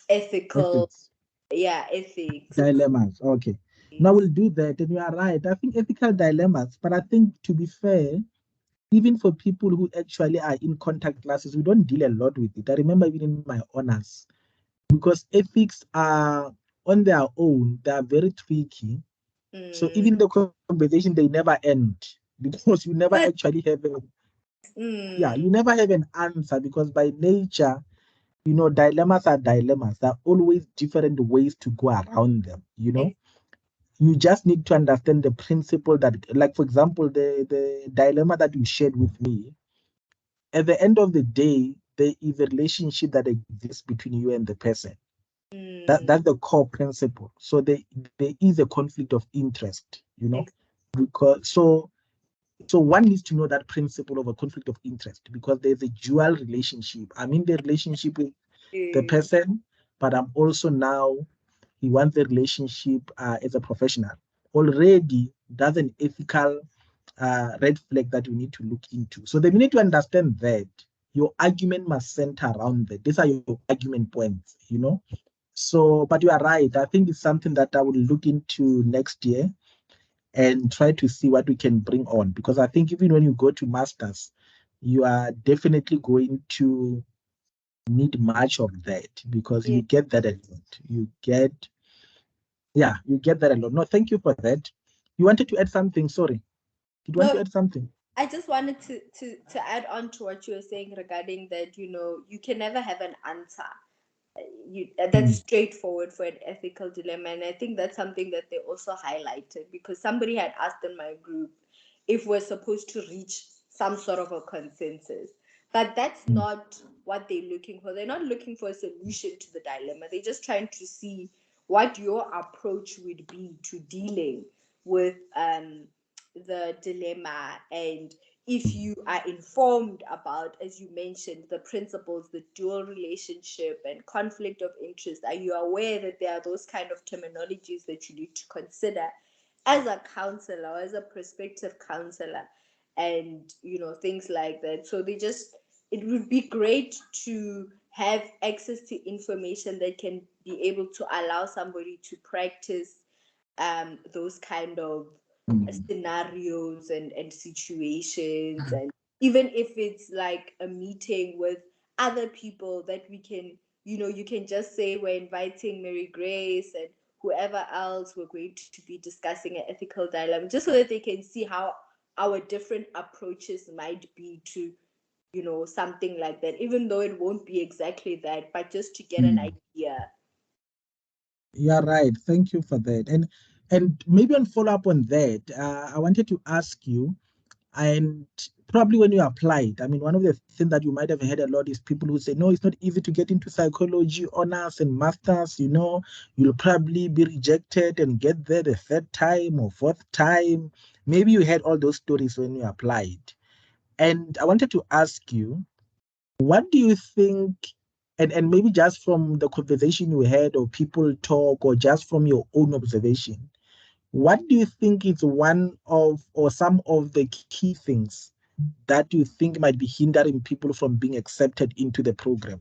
ethical. Ethics. Yeah, ethics. Dilemmas. Okay. Now Yes. we'll do that. And you are right. I think ethical dilemmas, but I think to be fair, even for people who actually are in contact classes, we don't deal a lot with it. I remember even in my honors, because ethics are on their own, they are very tricky. So Mm, even the conversation, they never end because you never but actually have yeah, mm, you never have an answer because by nature, dilemmas are dilemmas. There are always different ways to go around them, ex- You just need to understand the principle that, like, for example, the dilemma that you shared with me, at the end of the day, there is a relationship that exists between you and the person. mm, That's the core principle. So there is a conflict of interest, ex- because so one needs to know that principle of a conflict of interest because there's a dual relationship. I'm in the relationship with the eh, person, but I'm also now he wants the relationship as a professional. Already, that's an ethical red flag that we need to look into. So then we need to understand that your argument must center around that. These are your argument points. So, but you are right. I think it's something that I will look into next year and try to see what we can bring on. Because I think even when you go to masters, you are definitely going to need much of that because eh, you get that a lot. Yeah, you get that a lot. No, thank you for that. You wanted to add something, sorry. Did you want to No, add something? I just wanted to add on to what you were saying regarding that, you can never have an answer. That's Mm, straightforward for an ethical dilemma, and I think that's something that they also highlighted, because somebody had asked in my group if we're supposed to reach some sort of a consensus, but that's mm, not what they're looking for. They're not looking for a solution to the dilemma. They're just trying to see what your approach would be to dealing with the dilemma, and if you are informed about, as you mentioned, the principles, the dual relationship and conflict of interest, are you aware that there are those kind of terminologies that you need to consider as a counselor or as a prospective counselor, and things like that. So it would be great to have access to information that can be able to allow somebody to practice those kind of mm. scenarios and situations, and even if it's like a meeting with other people that we can, you can just say we're inviting Mary-Grace and whoever else, we're going to be discussing an ethical dilemma, just so that they can see how our different approaches might be to something like that, even though it won't be exactly that, but just to get an Mm. idea. Yeah, right. Thank you for that. And maybe on follow up on that, I wanted to ask you, and probably when you applied, I mean, one of the things that you might have heard a lot is people who say, no, it's not easy to get into psychology honors and masters. You'll probably be rejected and get there the third time or fourth time. Maybe you heard all those stories when you applied. And I wanted to ask you, what do you think, and maybe just from the conversation you had or people talk or just from your own observation, what do you think is one of or some of the key things that you think might be hindering people from being accepted into the program?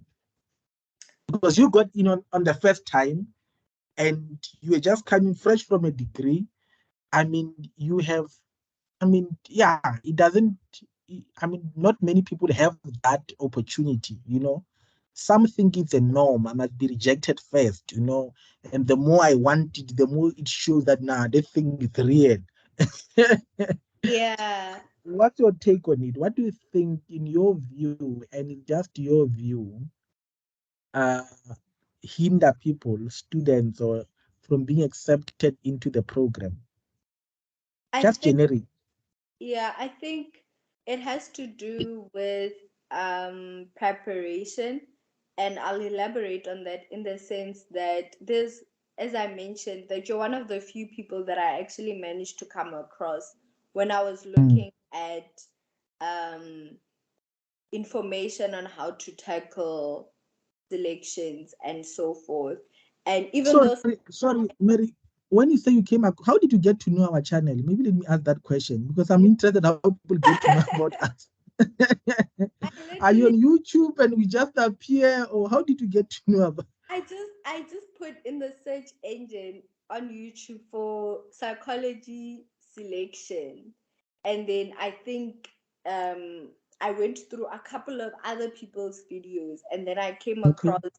Because you got in on the first time and you were just coming fresh from a degree. I mean, you have, I mean, yeah, it doesn't, I mean, not many people have that opportunity. Some think it's a norm. I must be rejected first. And the more I want it, the more it shows that, nah, they think it's real. Yeah. What's your take on it? What do you think, in your view, and in just your view, uh, hinder people, students, or from being accepted into the program? I Just think generic. Yeah, I think it has to do with preparation, and I'll elaborate on that in the sense that as I mentioned, that you're one of the few people that I actually managed to come across when I was Mm. looking at um, information on how to tackle selections and so forth. And even Sorry, though sorry, Mary. When you say you came up, how did you get to know our channel? Maybe let me ask that question because I'm interested how people get to know about us. I Are you literally on YouTube and we just appear, or how did you get to know about? I just put in the search engine on YouTube for psychology selection, and then I think I went through a couple of other people's videos, and then I came Okay. across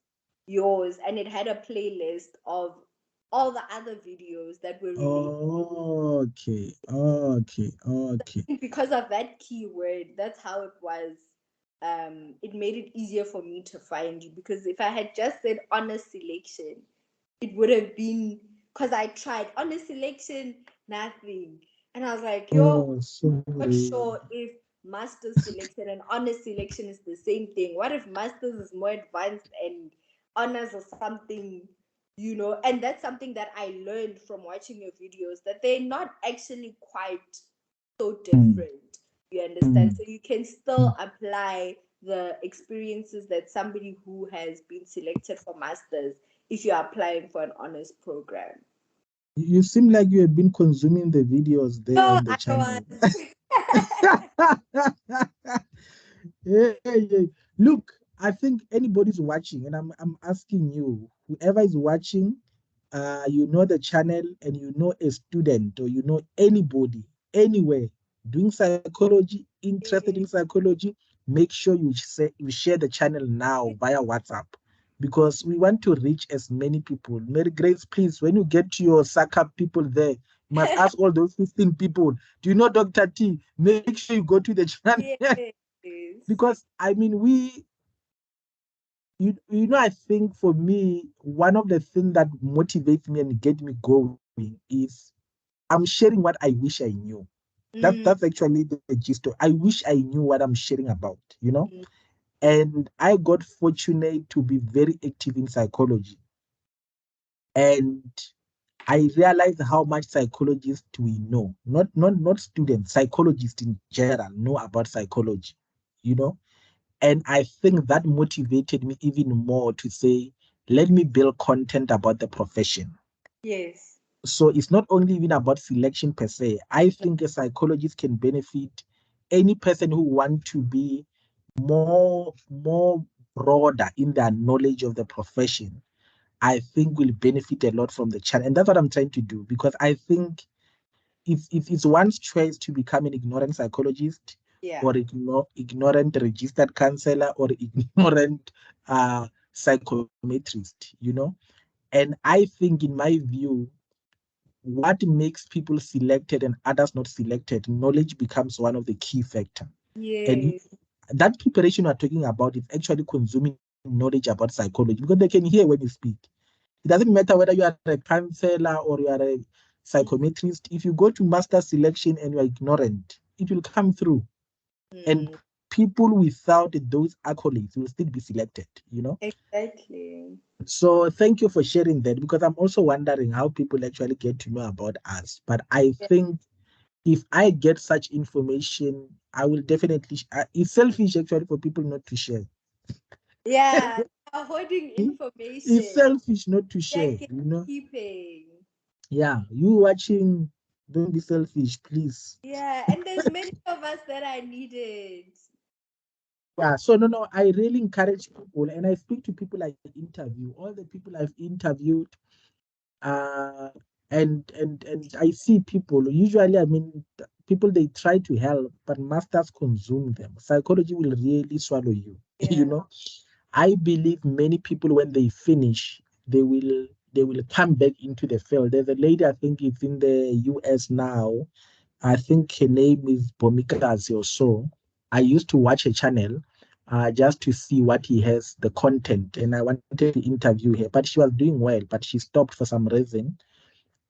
yours, and it had a playlist of all the other videos that were related. Okay. Okay. Okay. Because of that keyword, that's how it was. It made it easier for me to find you, because if I had just said honest selection, it would have been, because I tried honest selection, nothing. And I was like, yo, Oh, not sorry. sure if master's selection and honest selection is the same thing. What if master's is more advanced and honors or something? And that's something that I learned from watching your videos, that they're not actually quite so Mm, different. You understand? mm. So you can still apply the experiences that somebody who has been selected for masters, if you're applying for an honors program. You seem like you have been consuming the videos there No, on the I channel. was. Hey, hey. Look, I think anybody's watching, and I'm asking you, whoever is watching, you know the channel, and you know a student, or you know anybody, anywhere, doing psychology, interested in psychology, make sure you share the channel now via WhatsApp, because we want to reach as many people. Mary Grace, please, when you get to your SACAP people there, Must ask all those 15 people, do you know Dr. T? Make sure you go to the channel. Yes. Because I mean, I think for me, one of the things that motivates me and get me going is I'm sharing what I wish I knew. That's Mm, actually the gist of, I wish I knew what I'm sharing about. mm, And I got fortunate to be very active in psychology. And I realized how much psychologists we know, not students, psychologists in general know about psychology, you know. And I think that motivated me even more to say, let me build content about the profession. yes. So it's not only even about selection per se. I think a psychologist can benefit any person who want to be more broader in their knowledge of the profession. I think will benefit a lot from the channel. And that's what I'm trying to do, because I think if it's one's choice to become an ignorant psychologist Yeah. or ignorant registered counselor or ignorant psychometrist. And I think, in my view, what makes people selected and others not selected, knowledge becomes one of the key factors. And Yes. that preparation we're talking about is actually consuming knowledge about psychology, because they can hear when you speak. It doesn't matter whether you are a counselor or you are a psychometrist. If you go to master selection and you are ignorant, it will come through. And Mm, people without those accolades will still be selected. exactly. So thank you for sharing that, because I'm also wondering how people actually get to know about us. But I Yeah. think if I get such information, I will definitely. It's selfish actually for people not to share. Yeah. Holding It's information. selfish not to Yeah, share. keeping. Yeah, you watching, don't be selfish, please. Yeah, and there's many of us that I needed. Yeah, so no, I really encourage people, and I speak to people I interview, all the people I've interviewed, uh, and I see people. Usually, I mean, people they try to help, but masters consume them. Psychology will really swallow you. You Yeah. know, I believe many people when they finish, they will come back into the field. There's a lady, I think it's in the US now. I think her name is Bomikazi or so. I used to watch a channel just to see what he has, the content, and I wanted to interview her, but she was doing well, but she stopped for some reason.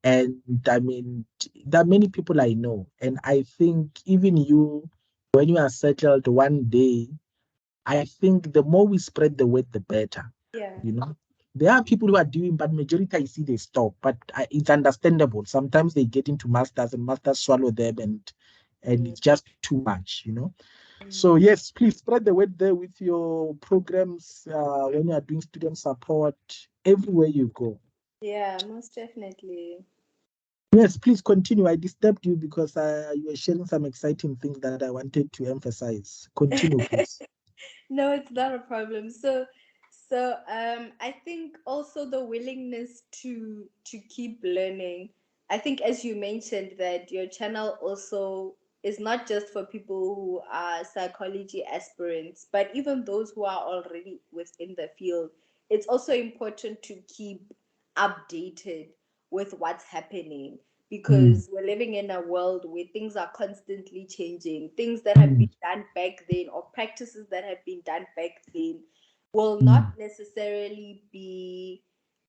And I mean, there are many people I know, and I think even you, when you are settled one day, I think the more we spread the word, the better. Yeah. You know, there are people who are doing, but majority I see they stop. But it's understandable. Sometimes they get into masters, and masters swallow them, and Mm, it's just too much. So mm. yes, please spread the word there with your programs when you are doing student support everywhere you go. Yeah, most definitely. Yes, please continue. I disturbed you because you were sharing some exciting things that I wanted to emphasize. Continue, please. No, it's not a problem. So I think also the willingness to keep learning. I think as you mentioned that your channel also is not just for people who are psychology aspirants, but even those who are already within the field. It's also important to keep updated with what's happening Mm, because we're living in a world where things are constantly changing. Things that have been mm, done back then or practices that have been done back then will mm, not necessarily be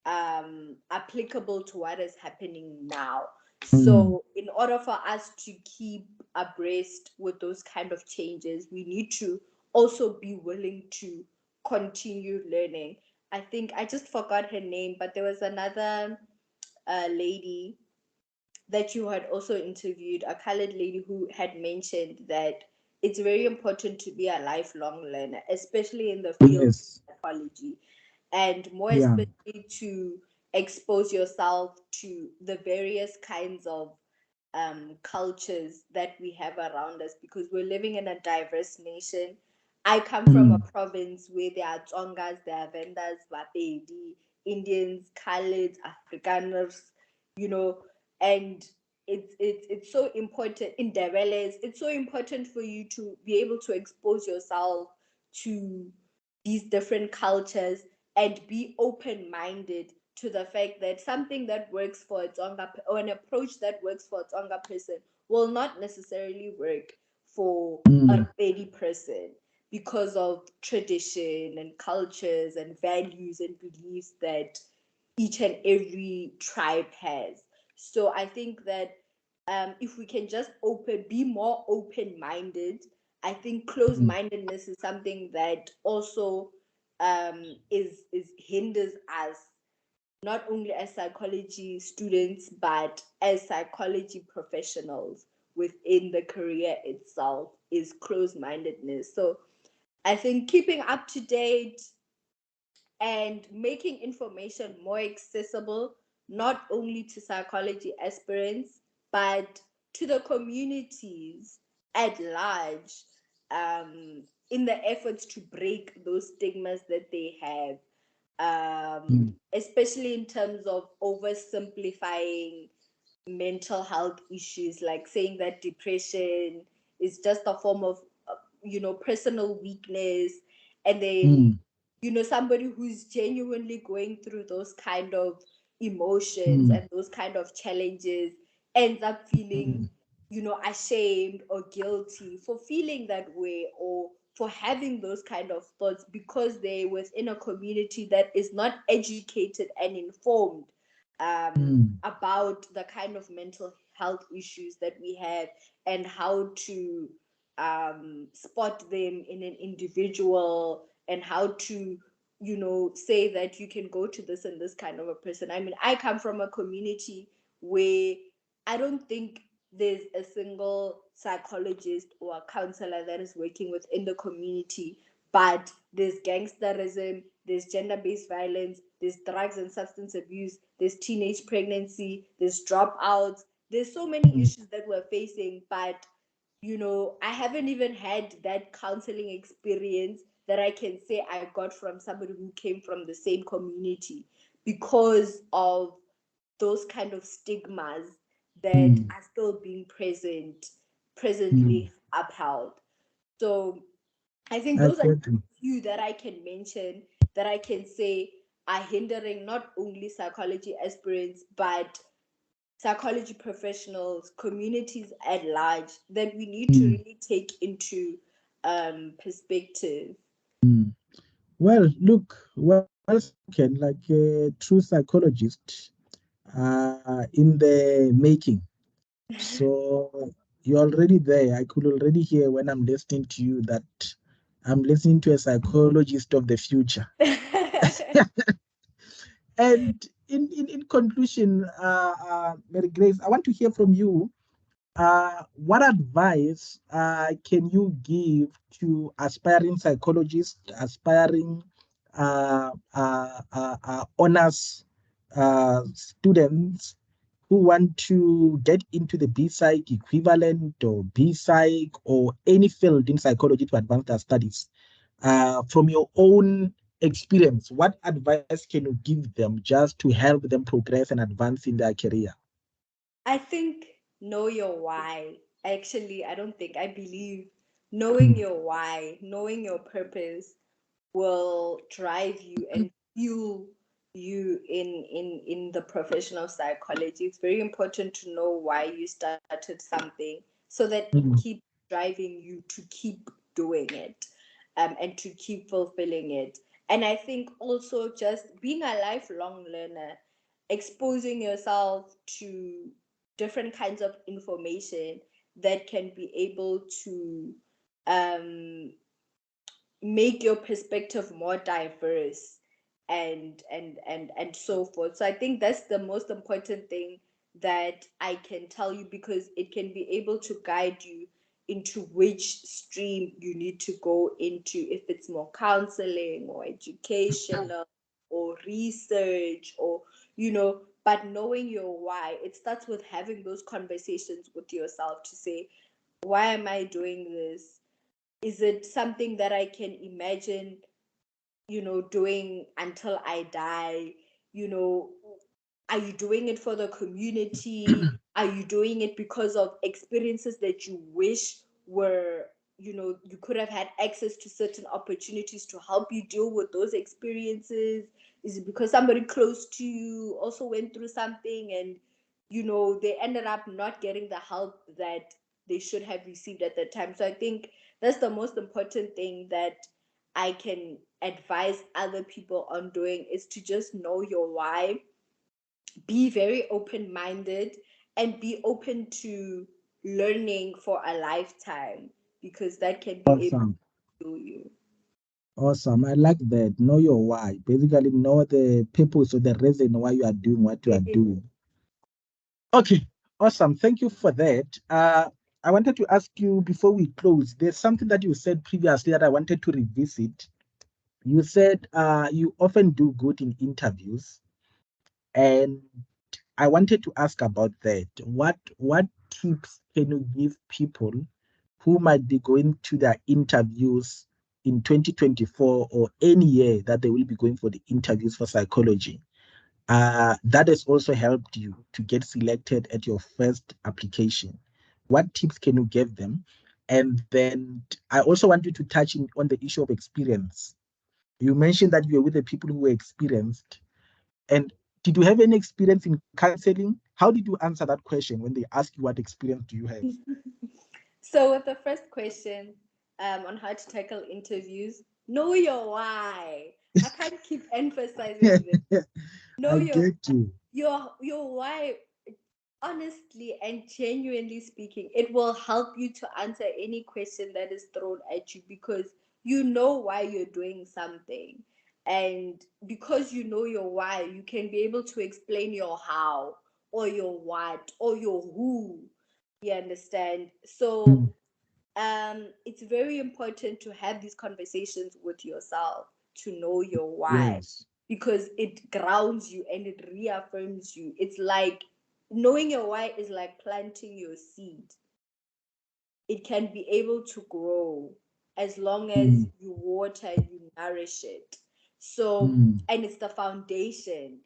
applicable to what is happening now. mm, So, in order for us to keep abreast with those kind of changes, we need to also be willing to continue learning. I think I just forgot her name, but there was another lady that you had also interviewed, a colored lady who had mentioned that it's very important to be a lifelong learner, especially in the field yes. of psychology, and more Yeah. especially to expose yourself to the various kinds of cultures that we have around us because we're living in a diverse nation. I come from a Mm, province where there are Tsongas, there are Vendas, Bapedi, Indians, Khaleds, Afrikaners, you know, and it's so important in Develes. It's so important for you to be able to expose yourself to these different cultures and be open minded to the fact that something that works for a Tsonga, or an approach that works for a Tsonga person, will not necessarily work for a mm, Pedi person, because of tradition and cultures and values and beliefs that each and every tribe has. So I think that if we can just be more open-minded, I think mm, closed-mindedness is something that also is hinders us, not only as psychology students but as psychology professionals within the career itself, is closed-mindedness. So I think keeping up to date and making information more accessible, not only to psychology aspirants, but to the communities at large, in the efforts to break those stigmas that they have, mm, especially in terms of oversimplifying mental health issues, like saying that depression is just a form of personal weakness, and then mm, somebody who's genuinely going through those kind of emotions mm, and those kind of challenges ends up feeling mm, ashamed or guilty for feeling that way, or for having those kind of thoughts, because they're within a community that is not educated and informed mm, about the kind of mental health issues that we have, and how to spot them in an individual, and how to say that you can go to this and this kind of a person. I mean, I come from a community where I don't think there's a single psychologist or a counselor that is working within the community, but there's gangsterism, there's gender-based violence, there's drugs and substance abuse, there's teenage pregnancy, there's dropouts, there's so many mm, issues that we're facing. But I haven't even had that counseling experience that I can say I got from somebody who came from the same community, because of those kind of stigmas that mm, are still being mm. presently upheld. So I think I those are get you. few that I can mention, that I can say are hindering not only psychology aspirants, but psychology professionals, communities at large, that we need to Mm, really take into perspective. mm. Well, look, well spoken, like a true psychologist in the making. So you're already there. I could already hear when I'm listening to you that I'm listening to a psychologist of the future. And in conclusion, Mary Grace, I want to hear from you. What advice can you give to aspiring psychologists, aspiring honors students who want to get into the BPsych equivalent or BPsych or any field in psychology to advance their studies? From your own experience, what advice can you give them just to help them progress and advance in their career? I think know your why. Actually, I don't think, I believe knowing Mm, your why, knowing your purpose will drive you and fuel you in the profession of psychology. It's very important to know why you started something, so that it mm, keeps driving you to keep doing it, and to keep fulfilling it. And I think also just being a lifelong learner, exposing yourself to different kinds of information that can be able to um, make your perspective more diverse, and so forth. So I think that's the most important thing that I can tell you, because it can be able to guide you into which stream you need to go into, if it's more counseling or educational or research, or but knowing your why, it starts with having those conversations with yourself to say, why am I doing this? Is it something that I can imagine, doing until I die? You know, are you doing it for the community? Are you doing it because of experiences that you wish were you could have had access to certain opportunities to help you deal with those experiences? Is it because somebody close to you also went through something and they ended up not getting the help that they should have received at that time? So I think that's the most important thing that I can advise other people on doing, is to just know your why, be very open-minded, and be open to learning for a lifetime, because that can be able Awesome. to do you. Awesome. I like that. Know your why. Basically, know the purpose or the reason why you are doing what you are doing. Okay. Awesome. Thank you for that. I wanted to ask you before we close, there's something that you said previously that I wanted to revisit. You said you often do good in interviews, and I wanted to ask about that. What tips can you give people who might be going to their interviews in 2024 or any year that they will be going for the interviews for psychology? That has also helped you to get selected at your first application. What tips can you give them? And then I also want you to touch on the issue of experience. You mentioned that you were with the people who were experienced. And did you have any experience in counseling? How did you answer that question when they ask you what experience do you have? So with the first question, on how to tackle interviews, know your why. I can't keep emphasizing this. Know I get you. your why. Honestly and genuinely speaking, it will help you to answer any question that is thrown at you, because you know why you're doing something. And because you know your why, you can be able to explain your how, or your what, or your who. You understand? So Mm, it's very important to have these conversations with yourself, to know your why, yes. because it grounds you and it reaffirms you. It's like knowing your why is like planting your seed. It can be able to grow as long as Mm, you water, you nourish it. So, mm, and it's the foundation.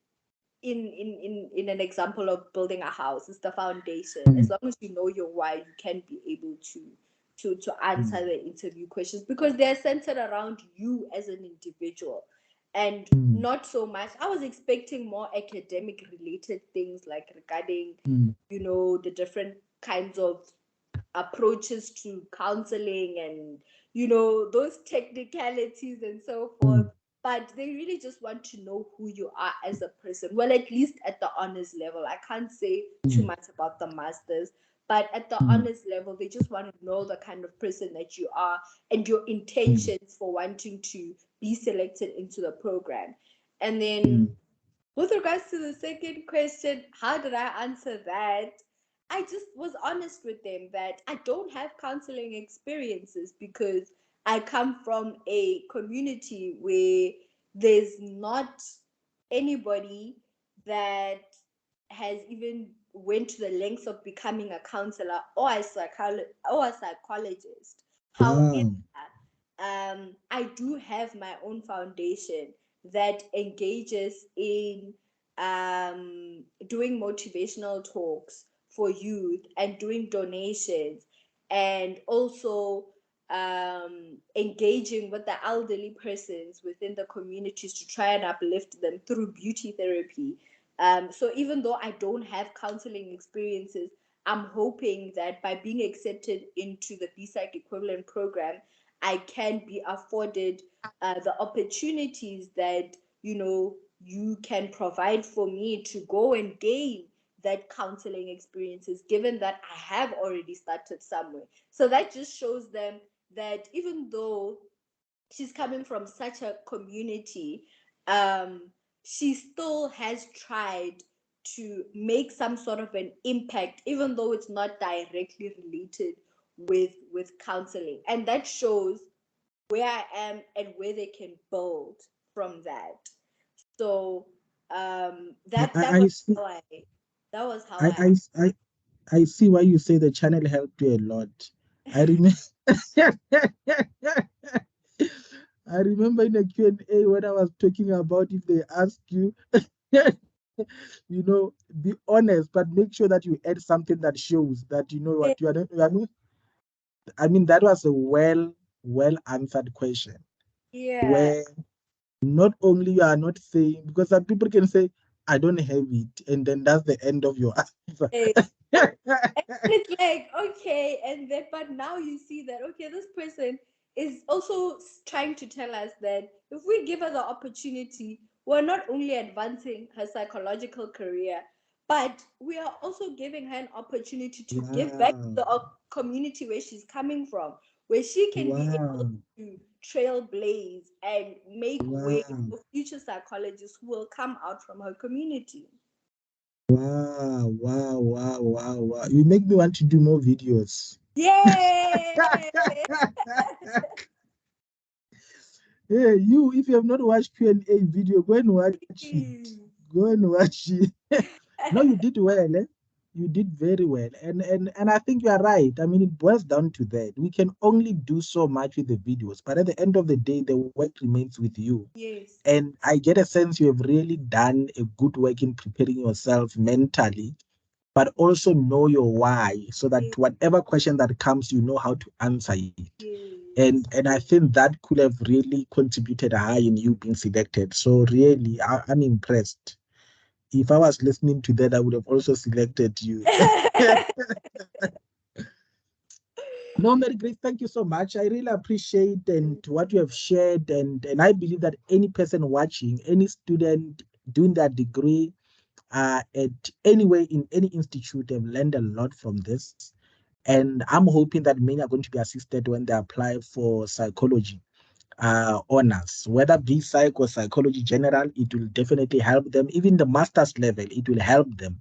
In an example of building a house, it's the foundation. As mm, long as you know your why, you can be able to answer mm, the interview questions, because they're centered around you as an individual, and mm, not so much. I was expecting more academic related things, like regarding mm, the different kinds of approaches to counseling, and those technicalities and so forth. mm, But they really just want to know who you are as a person, well, at least at the honors level. I can't say too mm, much about the masters, but at the mm, honors level, they just want to know the kind of person that you are, and your mm, intentions for wanting to be selected into the program. And then, mm. with regards to the second question, how did I answer that? I just was honest with them that I don't have counseling experiences, because I come from a community where there's not anybody that has even went to the lengths of becoming a counselor or or a psychologist. However, Wow. I do have my own foundation that engages in doing motivational talks for youth, and doing donations, and also engaging with the elderly persons within the communities to try and uplift them through beauty therapy. So even though I don't have counseling experiences, I'm hoping that by being accepted into the BPsych Equivalent program, I can be afforded the opportunities that you can provide for me to go and gain that counseling experiences, given that I have already started somewhere. So that just shows them that even though she's coming from such a community, um, she still has tried to make some sort of an impact, even though it's not directly related with counseling. And that shows where I am and where they can build from that. So I, that I, I see. that was how I, I I, I, I see why you say the channel helped you a lot. I remember. I remember in a Q&A when I was talking about if they ask you, be honest, but make sure that you add something that shows that you know what you are not. I mean, that was a well answered question. Yeah. Where not only you are not saying, because some people can say, I don't have it, and then that's the end of your answer. And it's like, okay, and then, but now you see that, okay, this person is also trying to tell us that if we give her the opportunity, we're not only advancing her psychological career, but we are also giving her an opportunity to give back to Wow, the community where she's coming from, where she can be able wow, to trailblaze and make way wow, for future psychologists who will come out from her community. wow, wow, wow, wow, wow. You make me want to do more videos. Yay! Hey, you, if you have not watched Q&A video, go and watch it. Go and watch it. No, you did well, eh? You did very well. And I think you are right. I mean, it boils down to that. We can only do so much with the videos, but at the end of the day, the work remains with you. Yes. And I get a sense you have really done a good work in preparing yourself mentally, but also know your why, so that Yes. whatever question that comes, you know how to answer it. Yes. And I think that could have really contributed high in you being selected. So really, I'm impressed. If I was listening to that, I would have also selected you. No, Mary-Grace, thank you so much. I really appreciate and what you have shared, and I believe that any person watching, any student doing that degree, at anyway in any institute, have learned a lot from this. And I'm hoping that many are going to be assisted when they apply for psychology honors, whether BPsych or psychology general. It will definitely help them. Even the master's level, it will help them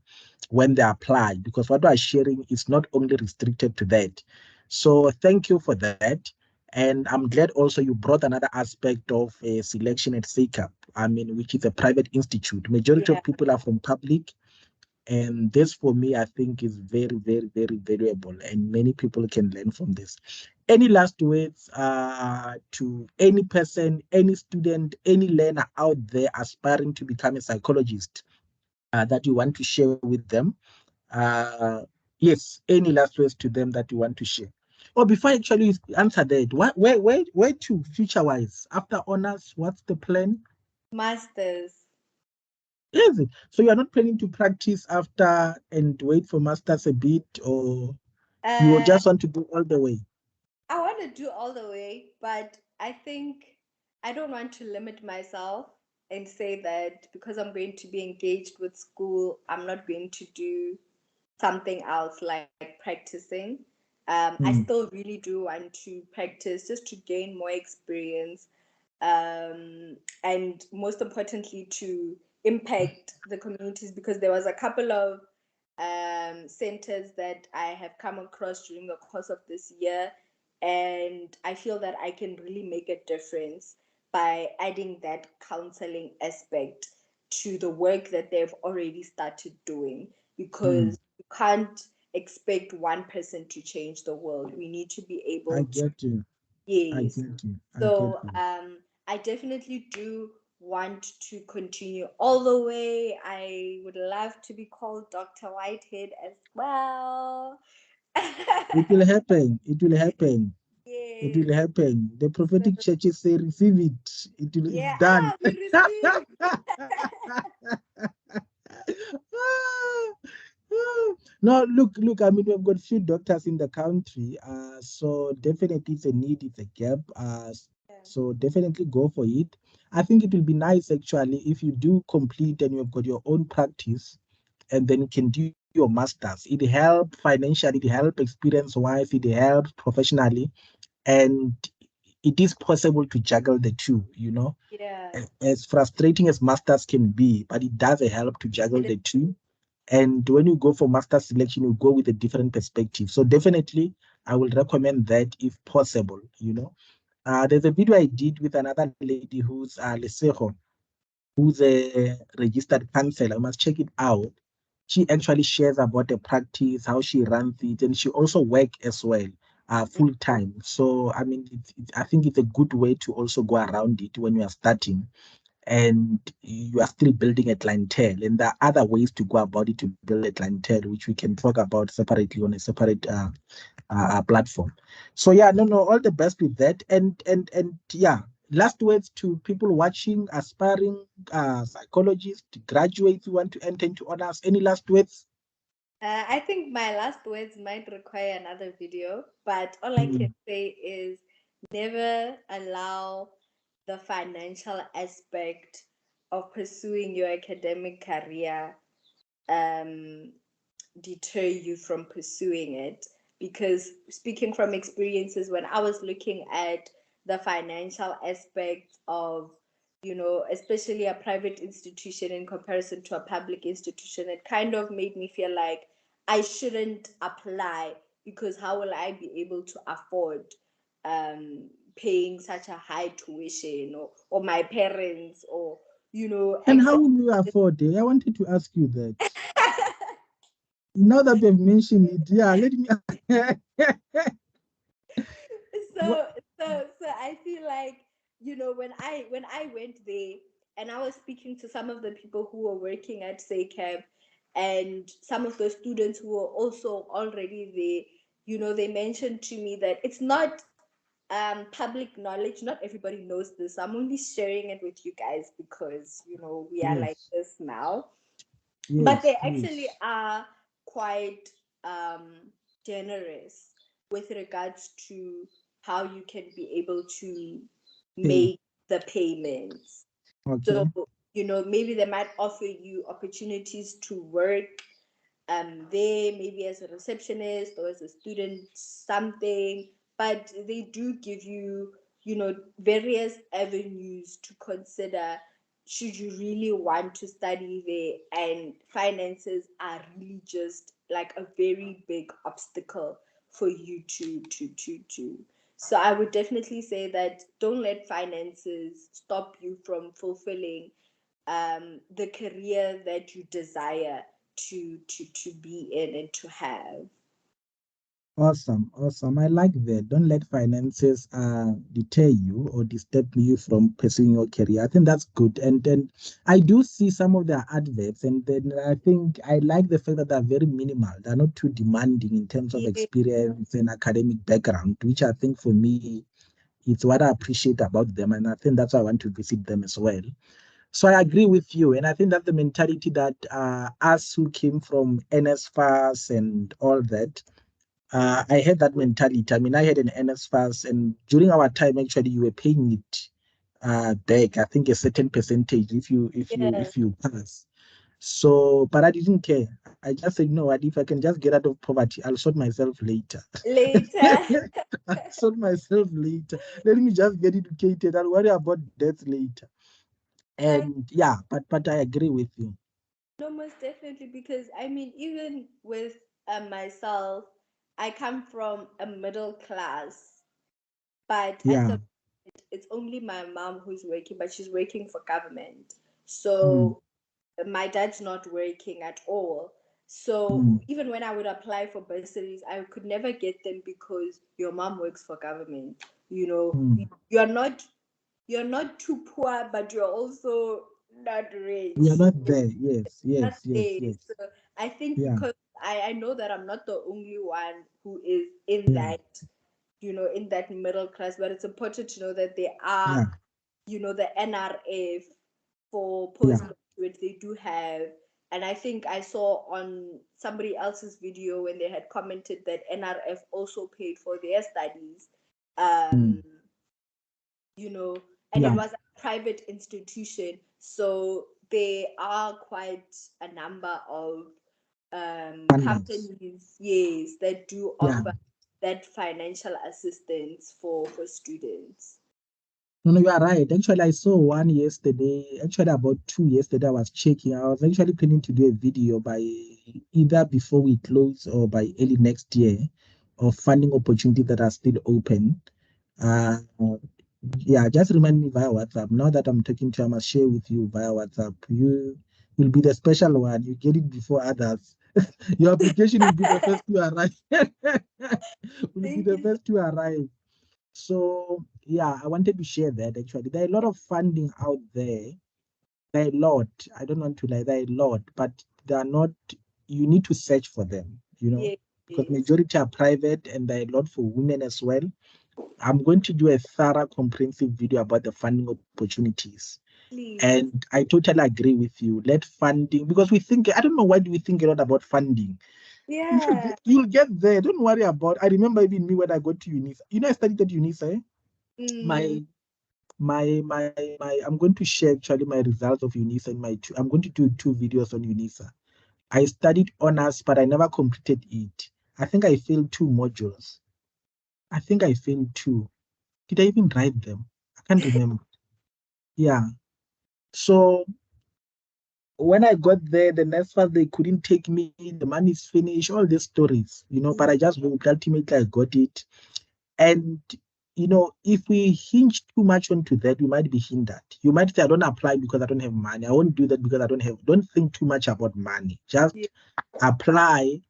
when they apply, because what we are sharing is not only restricted to that. So thank you for that. And I'm glad also you brought another aspect of selection at SACAP, I mean, which is a private institute. Majority Yeah. of people are from public, and this, for me, I think is very, very, very valuable, and many people can learn from this. Any last words to any person, any student, any learner out there aspiring to become a psychologist that you want to share with them? Uh, yes, any last words to them that you want to share? Oh, before I actually answer that, where to future-wise? After honors, what's the plan? Masters. Is it? So you are not planning to practice after and wait for masters a bit, or you Uh, just want to go all the way? I want to do all the way, but I think I don't want to limit myself and say that because I'm going to be engaged with school, I'm not going to do something else like practicing. I Hmm. still really do want to practice just to gain more experience, and most importantly to impact the communities, because there was a couple of centers that I have come across during the course of this year, and I feel that I can really make a difference by adding that counseling aspect to the work that they've already started doing, Hmm. because you can't expect one person to change the world. We need to be I able to. get you. I Yes. get you. I get So you. I definitely do want to continue all the way. I would love to be called Dr. Whitehead as well. It will happen. It will happen. It Yes. will happen. The So, prophetic churches say, receive it. It's yeah. done. We receive. No, look. I mean, we've got few doctors in the country, so definitely it's a need, it's a gap. Yeah. So definitely go for it. I think it will be nice actually if you do complete and you've got your own practice, and then you can do your masters. It help financially, it help experience-wise, it helps professionally, and it is possible to juggle the two. Yeah. As frustrating as masters can be, but it does help to juggle It is. the two. And when you go for master selection, you go with a different perspective. So definitely, I will recommend that if possible. There's a video I did with another lady who's Lesejo, who's a registered counselor. I must check it out. She actually shares about the practice, how she runs it, and she also works as well, full time. So I mean, I think it's a good way to also go around it when you are starting. and you are still building a clientele. And there are other ways to go about it to build a clientele, which we can talk about separately on a separate platform. So yeah, no, all the best with that. And yeah, last words to people watching, aspiring psychologists, graduates who want to enter into honors. Any last words? I think my last words might require another video, but all I can Mm. say is never allow the financial aspect of pursuing your academic career um, deter you from pursuing it. Because speaking from experiences, when I was looking at the financial aspect of, especially a private institution in comparison to a public institution, it kind of made me feel like I shouldn't apply, because how will I be able to afford paying such a high tuition, or my parents, or And how access. will you afford it? I wanted to ask you that. Now that you've mentioned it, yeah, let me. What? So I feel like, when I went there and I was speaking to some of the people who were working at SACAP, and some of the students who were also already there, they mentioned to me that it's not public knowledge. Not everybody knows this. I'm only sharing it with you guys because we are like Yes, this now. But yes, they actually yes. are quite um, generous with regards to how you can be able to Okay, make the payments. So, okay. maybe they might offer you opportunities to work there, maybe as a receptionist or as a student, something, but they do give you, various avenues to consider should you really want to study there. And finances are really just like a very big obstacle for you to. So I would definitely say that don't let finances stop you from fulfilling the career that you desire to be in and to have. Awesome, awesome. I like that. Don't let finances deter you or disturb you from pursuing your career. I think that's good. And then I do see some of their adverts, and then I think I like the fact that they're very minimal. They're not too demanding in terms of Yeah, experience and academic background, which I think for me it's what I appreciate about them. And I think that's why I want to visit them as well. So I agree with you. And I think that the mentality that us who came from NSFAS and all that, I had that mentality. I mean, I had an NSFAS, and during our time, actually, you were paying it back. I think a certain percentage if you if you yeah. if you pass. So, but I didn't care. I just said, no, what if I can just get out of poverty? I'll sort myself later. Later. I'll sort myself later. Let me just get educated. I'll worry about debts later. I And yeah, but I agree with you. know, most definitely, because I mean, even with myself, I come from a middle class, but at Yeah. the it's only my mom who's working, but she's working for government. Mm, So my dad's not working at all. So mm, even when I would apply for bursaries, I could never get them because your mom works for government. You know, mm. you're not you're not too poor, but you're also not We are rich. not there. Yes, Not yes, yes, there. yes. So I think Yeah, because I know that I'm not the only one who is in yeah, that, in that middle class, but it's important to know that there are, yeah, the NRF for yeah. postgraduate, they do have. And I think I saw on somebody else's video when they had commented that NRF also paid for their studies. Mm, Um, you know, and it yeah. was a private institution. So there are quite a number of Funders. companies, yes, that do Yeah. offer that financial assistance for students. No, no, you are right. Actually, I saw one yesterday. Actually, about two yesterday, I was checking. I was actually planning to do a video by either before we close or by early next year of funding opportunities that are still open. Uh, yeah, just remind me via WhatsApp. Now that I'm talking to you, I must share with you via WhatsApp. You will be the special one. You get it before others. Your application will be the first to arrive. Will be Thank the you. first to arrive. So yeah, I wanted to share that actually. There are a lot of funding out there. There are a lot. I don't want to lie, there are a lot, but they are not, you need to search for them, Yes. because majority are private and there are a lot for women as well. I'm going to do a thorough, comprehensive video about the funding opportunities. Please. And I totally agree with you. Let funding, because we think, I don't know why do we think a lot about funding. Yeah. You'll get there. Don't worry about. I remember even me when I got to UNISA. I studied at UNISA. Mm, My I'm going to share actually my results of UNISA in my two. I'm going to do 2 videos on UNISA. I studied honors, but I never completed it. I think I failed 2 modules. I think I failed 2. Did I even write them? I can't remember. Yeah. So when I got there, the next one they couldn't take me, the money's finished, all these stories, but I just worked. Ultimately, I got it. And if we hinge too much onto that, we might be hindered. You might say, I don't apply because I don't have money. I won't do that because I don't think too much about money. yeah. Just apply,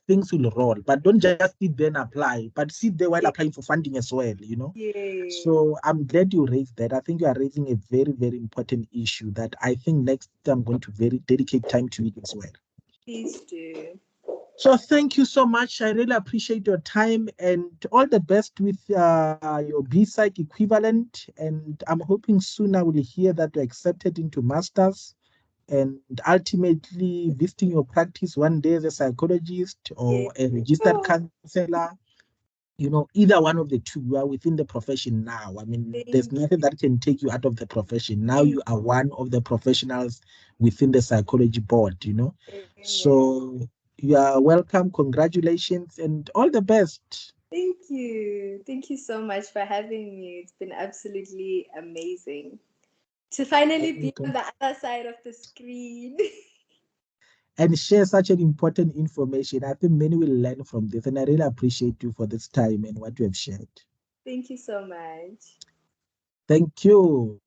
things will roll. But don't just sit there and apply, but sit there while Yeah. applying for funding as well. Yeah. So I'm glad you raised that. I think you are raising a very, very important issue that I think next I'm going to very dedicate time to it as well. Please do. So thank you so much. I really appreciate your time and all the best with your BPsych equivalent. And I'm hoping soon I will hear that you're accepted into masters and ultimately visiting your practice one day as a psychologist Yeah. or a registered Oh, counselor. Either one of the two. You are within the profession now. I mean, there's thank nothing that can take you out of the profession. Now you. you are one of the professionals within the psychology board. Amen. So you are welcome. Congratulations and all the best. Thank you. Thank you so much for having me. It's been absolutely amazing to finally be on the other side of the screen. And share such an important information. I think many will learn from this, and I really appreciate you for this time and what you have shared. Thank you so much. Thank you.